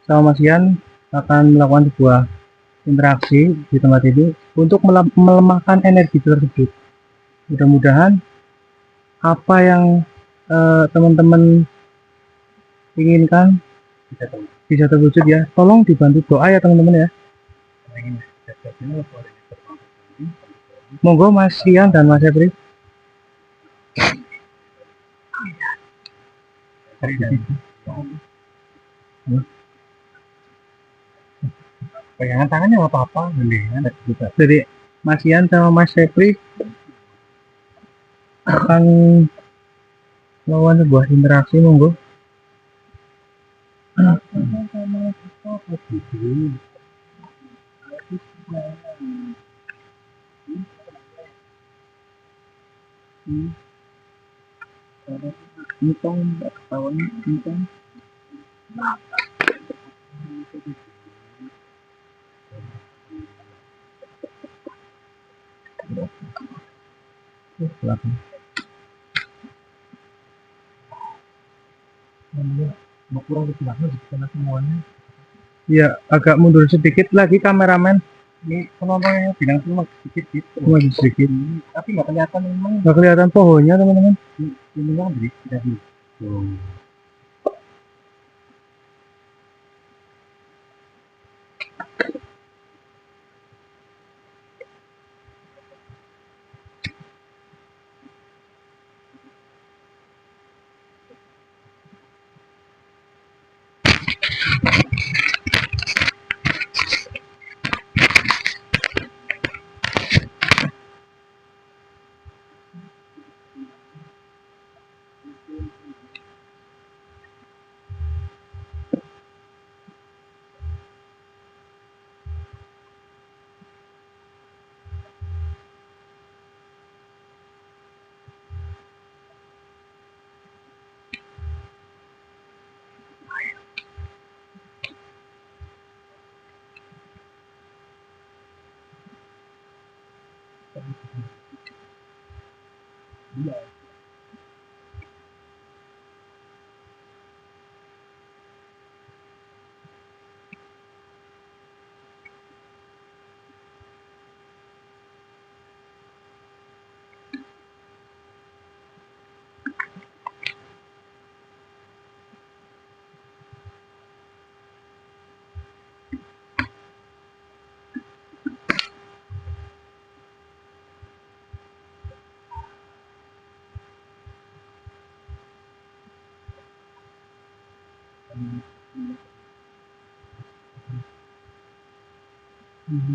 sama Mas Ian akan melakukan sebuah interaksi di tempat ini untuk melemahkan energi tersebut. Mudah-mudahan apa yang teman-teman inginkan bisa terwujud ya. Tolong dibantu doa ya teman-teman ya. Monggo Mas Ian dan Mas Jeffrey. Pegangan tangannya nggak apa-apa, jadi Mas Ian sama Mas Jeffrey akan melakukan sebuah interaksi, monggo. Kurang ke belakang karena semuanya. Ya, agak mundur sedikit lagi kameramen. Ini penontonnya bilang cuma sedikit gitu. Cuma sedikit. Tapi nggak kelihatan memang. Nggak kelihatan pohonnya teman-teman. Ini yang beri dari.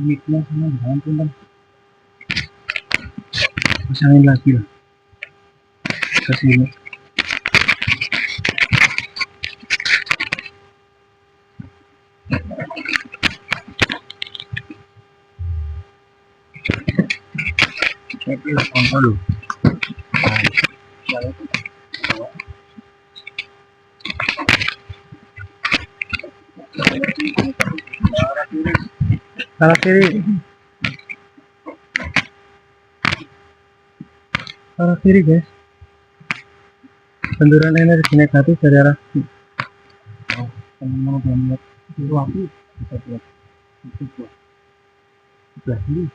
Mic-nya sama jangan kan pasangin lagi lah ke sini. Ini kontrol loh. Arah kiri. Arah kiri guys. Benturan energi negatif dari arah kiri. Teman-teman lihat itu aku bisa buat itu buat sebelah kiri.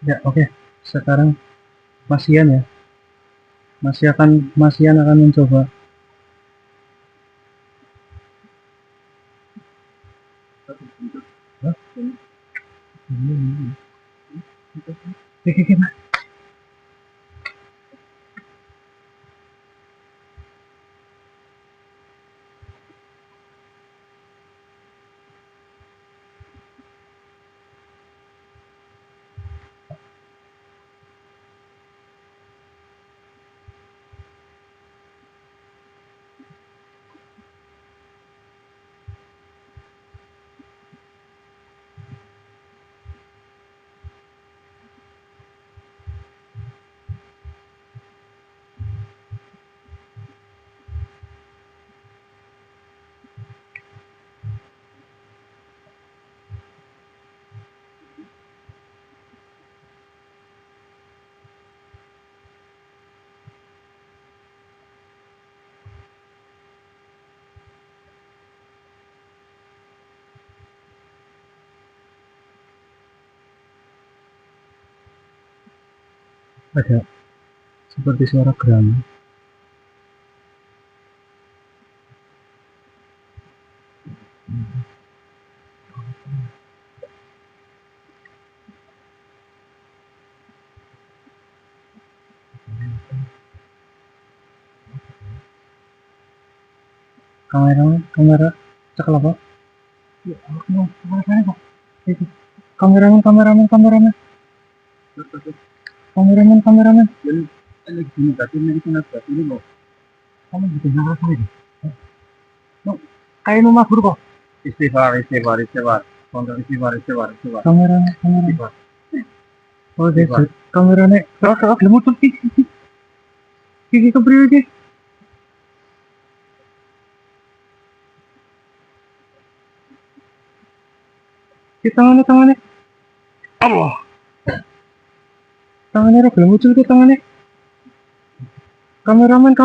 Ya oke. Sekarang Masian ya. Masian akan mencoba Oke, Mas. Ada seperti suara gerang. Kamera cekal apa? Ya, kameranya kok. Itu. Kameramen. Ini gini tadi ini kena batu ini loh. Kamu bikin apa lagi? Kayak rumah guru kok. Istighfar. Kontrol istighfar. Kamera. Istighfar. Oh, guys, kameranya. Kalau muncul gigi kepriwe iki? Tangannya. Allah. Tangannya ora gelem muncul tangannya. Kameramen,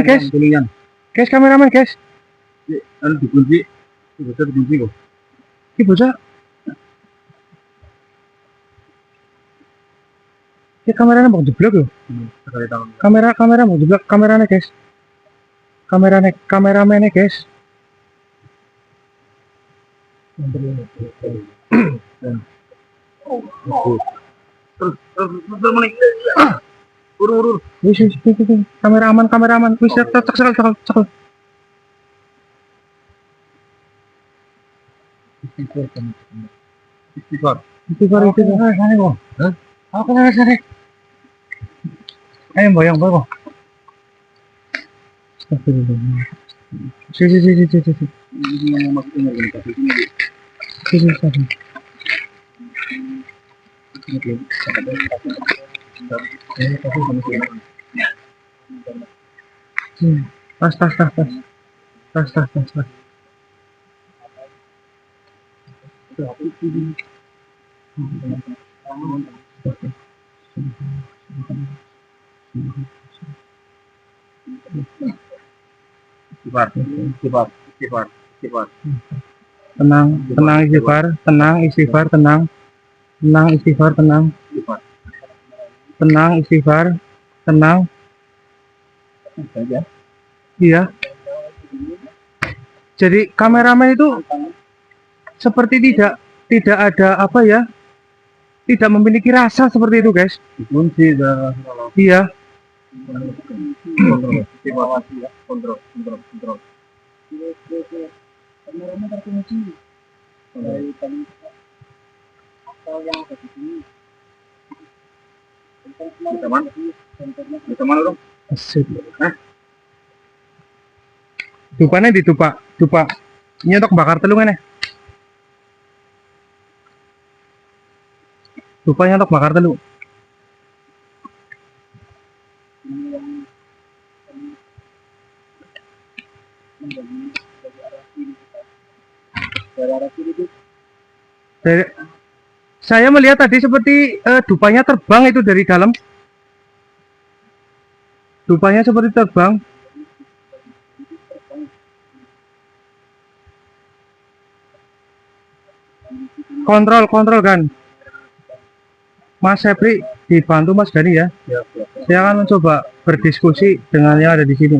guys. Guys, kameramen, guys. Kan dikunci. Bisa dikunci kok. Ki bocah. Ki kameranya mau jeblok loh. Sekali tangan. Kamera mau jeblok kameranya, guys. Kameramennya, guys. Terus menit. Urur. Wis, kameraman. Wis, cekel. Istighfar. Istighfar. Sana kok. Hah? Aku sana. Ayo boyong. Astagfirullah. Si. Ini yang masukin organisasi ini. Si. Tas. Istighfar. Tenang, istighfar, tenang, istighfar. Saja. Iya. Jadi kameramen itu seperti tidak ada apa ya? Tidak memiliki rasa seperti itu, guys. Dikunci Iya. kontrol. Kameramen terkunci. Dari tadi atau yang ada di sini. Bisa mana dong? Asik. Dupanya ditupak. Ini untuk bakar telung nih. Dupanya untuk bakar telung. Saya melihat tadi seperti dupanya terbang itu dari dalam. Dupanya seperti terbang. Kontrol kan. Mas Sepri dibantu Mas Gani ya. Saya akan mencoba berdiskusi dengan yang ada di sini.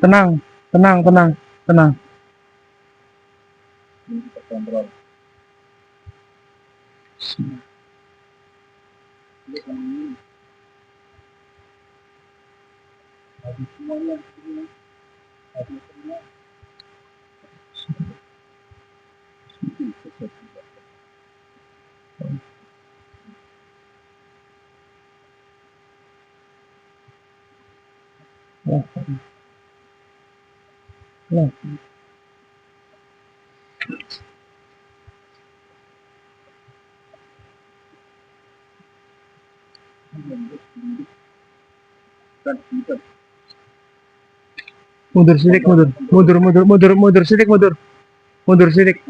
Tenang. Nah. Mundur sidik.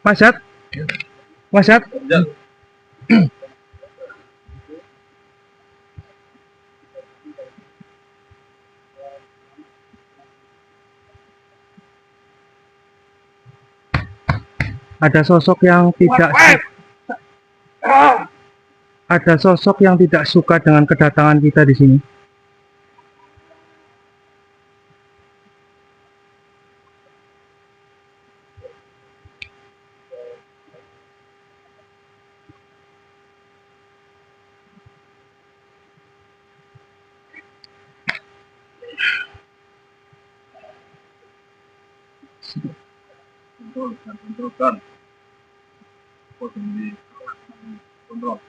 Mas Yat. Ada sosok yang tidak suka dengan kedatangan kita di sini. Kontrolkan. Kontrol.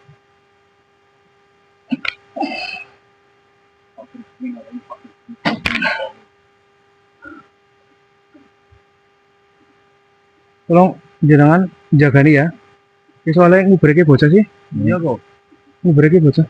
Tolong jangan jaga nih ya. Ini soalnya ngubreke bocah sih. Iya kok. Ngubreke bocah.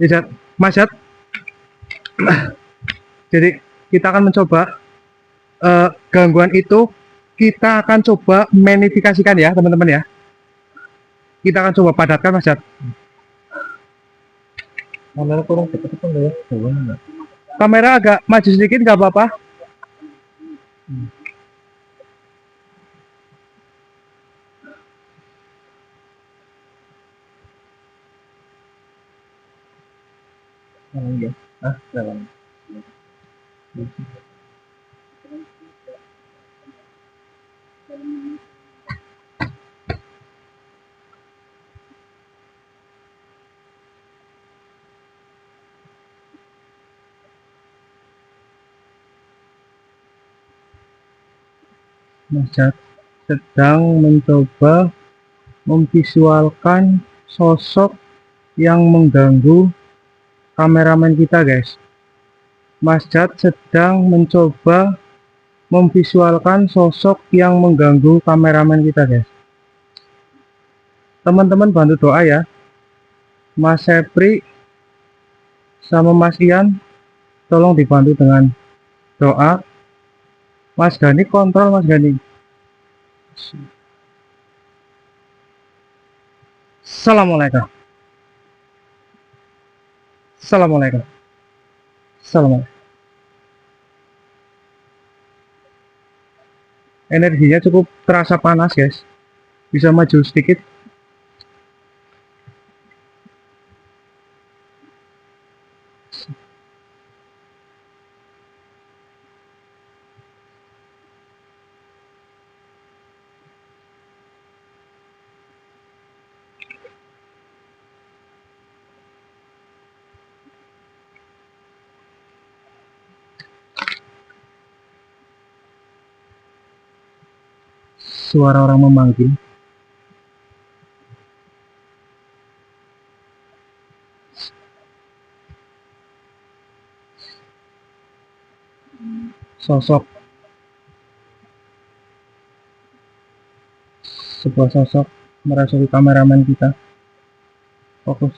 Jat, Mas Jat. Jadi kita akan mencoba gangguan itu, kita akan coba magnifikasikan ya teman-teman ya. Kita akan coba padatkan Mas Jat. Kamera kurang dekat ya? Kamera agak maju sedikit nggak apa-apa. Ya. Jalan. Mas Jat sedang mencoba memvisualkan sosok yang mengganggu kameramen kita guys. Mas Jat sedang mencoba memvisualkan sosok yang mengganggu kameramen kita guys. Teman-teman bantu doa ya. Mas Sepri sama Mas Ian tolong dibantu dengan doa. Mas Gani kontrol Mas Gani. Assalamualaikum. Assalamualaikum. Assalamualaikum. Energinya cukup terasa panas guys. Bisa maju sedikit. Suara orang memanggil. Sosok. Sebuah sosok merasuki kameramen kita. Fokus.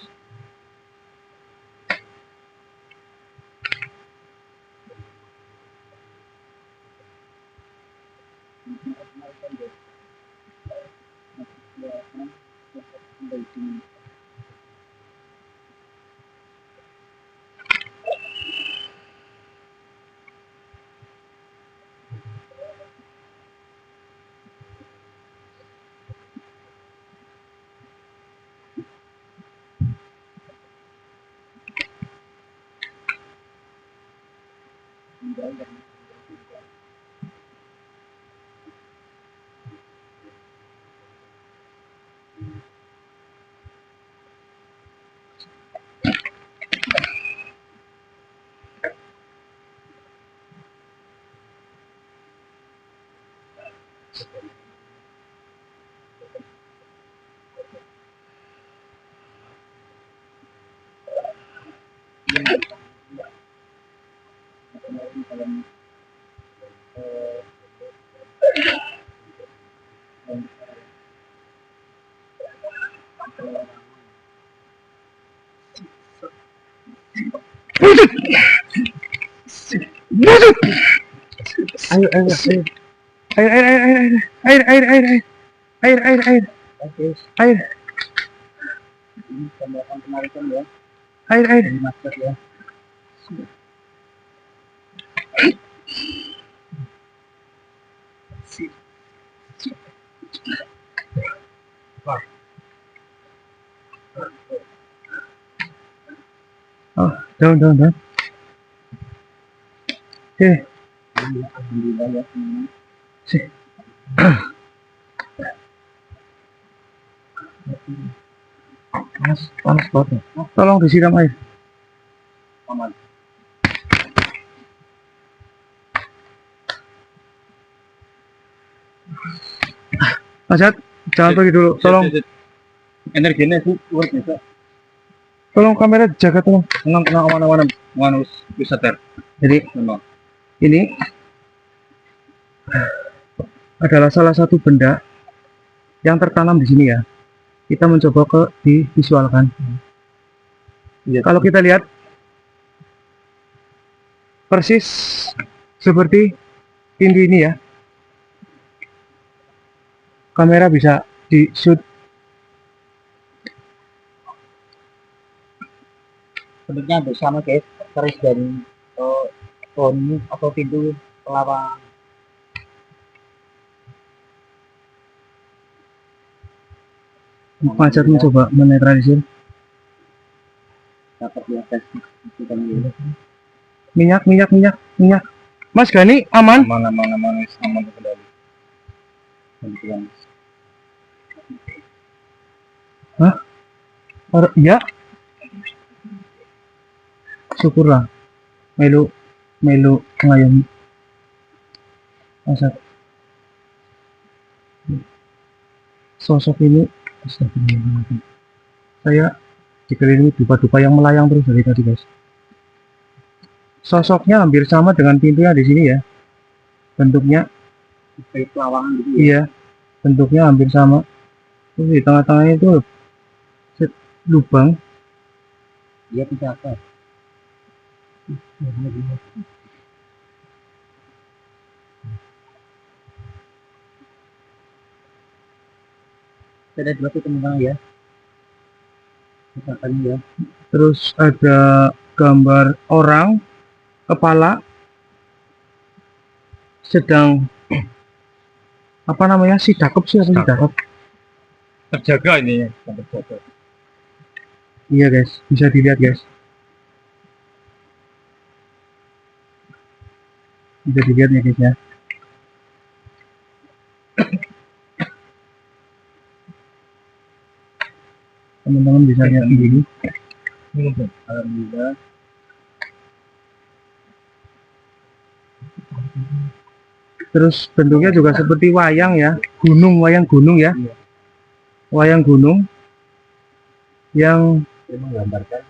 Ayo, ayo, ayo. Air, air, air, air, air, air, air, air, air, air, air, air, air, air. Oh, down, down, down. Oke. Sih. Panas, panas banget. Tolong disiram air. Aman. Mas Jat, jangan pergi dulu. Tolong. Energinya itu luar biasa. Tolong kamera jaga tolong. Tenang, tenang, aman, aman, aman, bisa ter. Jadi Memang. ini adalah salah satu benda yang tertanam di sini ya. Kita mencoba divisualkan. Iya. Kalau kita lihat persis seperti pintu ini ya. Kamera bisa di shoot. Bentuknya hampir sama guys, keris dari pohon atau pintu pelawang. Macet mencoba menetralisir. Dapat lihat kita ini. Minyak. Mas Gani aman? Aman terkendali. Hah? Ya. Syukurlah. Melu ngayomi. Masa sosok ini astagfirullahaladzim. Saya dikelilingi dupa-dupa yang melayang terus dari tadi guys. Sosoknya hampir sama dengan pintunya di sini ya. Bentuknya Kayak pelawangan gitu ya. iya, bentuknya hampir sama. Terus di tengah-tengahnya itu lubang. Dia tidak apa. Ada dua tuh teman-teman ya. Misalkan ya. Terus ada gambar orang kepala sedang apa namanya sidakep sih apa sidakep? Terjaga ini, terjaga. Iya guys, bisa dilihat guys. Bisa dilihat ya guys ya. Teman-teman bisa lihat sendiri. Alhamdulillah. Terus bentuknya juga seperti wayang ya, wayang gunung ya. Wayang gunung yang menggambarkan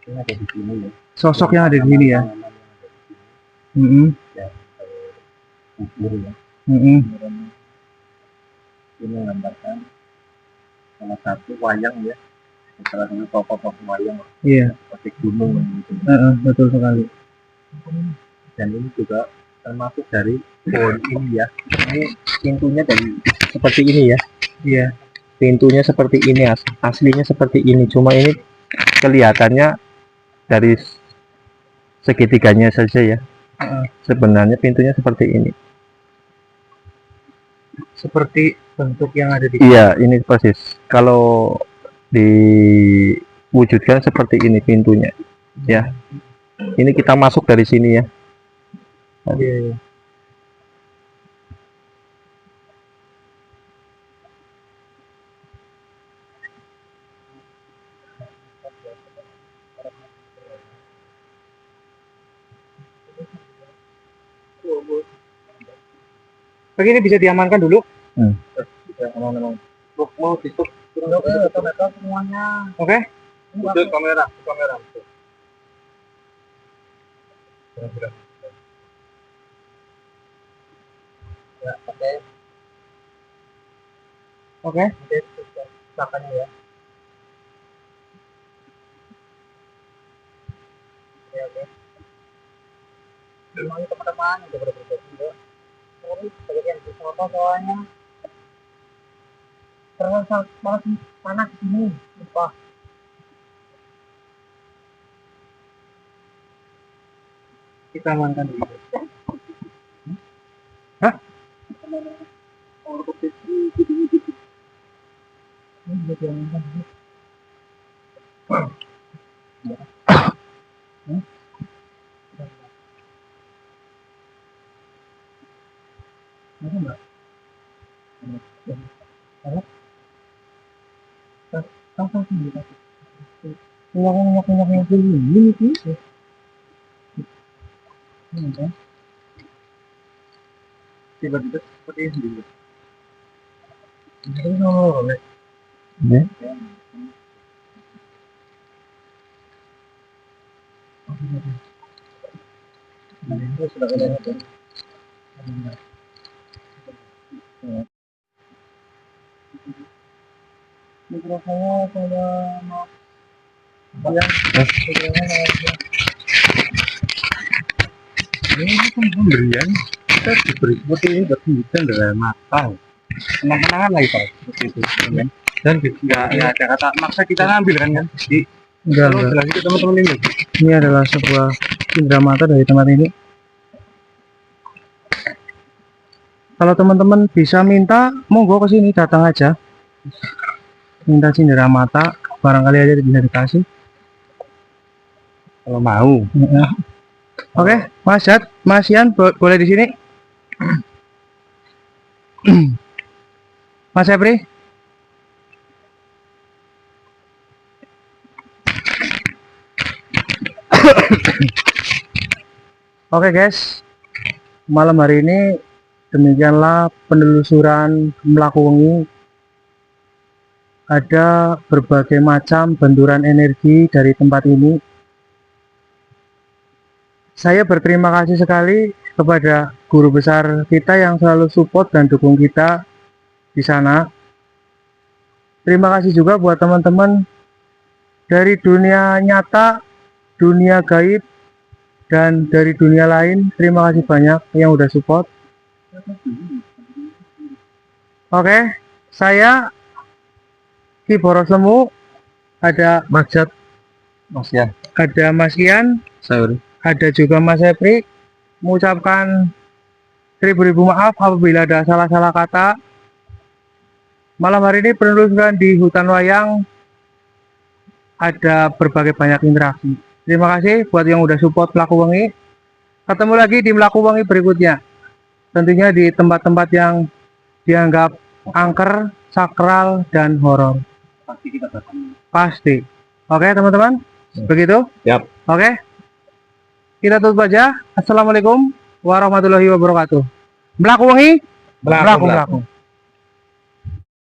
ini ada di sini ya. sosok yang ada di sini ya. Kubur ya. Ini Ini menggambarkan salah satu wayang ya. Salah satu tokoh-tokoh wayang iya, seperti gunung gitu. betul sekali. Dan ini juga termasuk dari pohon ini ya. Ini pintunya dari seperti ini ya. Iya, Pintunya seperti ini, aslinya seperti ini. Cuma ini kelihatannya dari segitiganya saja ya. Sebenarnya pintunya seperti ini. seperti bentuk yang ada di Iya, ini persis. Kalau diwujudkan seperti ini pintunya, ya. Ini kita masuk dari sini ya. Iya. Begini bisa diamankan dulu. Bisa aman-aman. Mau ditutup kamera semuanya. Oke. Udah kamera. Ya, pakai Oke. makanya ya. Oke. Semuanya teman-teman udah berbeda juga. Ini bagian di foto soalnya terasa panas ini. Lupa. Kita amankan dulu. Ini bisa diamankan dulu. Ini enggak? Minyak dulu ini sih. Ini kan. Tiba-tiba seperti ini. Ini nomor. Ya. Ini sudah ada. Mikrofonnya sama Ini kan pemberian kita diberi seperti ini bertujuan dari mata. Kenang-kenangan lagi Pak, seperti itu. Dan nggak ada kata maksa kita ngambil kan Jadi enggak. jelas itu teman-teman ini. Ini adalah sebuah indera mata dari tempat ini. Kalau teman-teman bisa minta, monggo ke sini, datang aja. Minta cindera mata, barangkali aja bisa dikasih. Kalau mau. Oke, Mas Jad, Mas Ian, boleh di sini. Mas Febri. Oke guys, malam hari ini demikianlah penelusuran Mlakuwengi. Ada berbagai macam benturan energi dari tempat ini. Saya berterima kasih sekali kepada guru besar kita yang selalu support dan dukung kita di sana. Terima kasih juga buat teman-teman dari dunia nyata, dunia gaib, dan dari dunia lain. Terima kasih banyak yang udah support. Oke, saya Ki Boros Lemu, ada Mas Jat, Mas Ian, ada Mas Ian, saya ada juga Mas Epri. Mengucapkan ribu-ribu maaf apabila ada salah-salah kata. Malam hari ini penelusuran di hutan wayang ada berbagai banyak interaksi. Terima kasih buat yang udah support Mlakuwengi. Ketemu lagi di Mlakuwengi berikutnya. Tentunya di tempat-tempat yang dianggap angker, sakral, dan horor. pasti kita datang. Pasti. Oke teman-teman, begitu? Yap. Oke. Kita tutup aja. Assalamualaikum warahmatullahi wabarakatuh. Mlakuwengi, mlaku.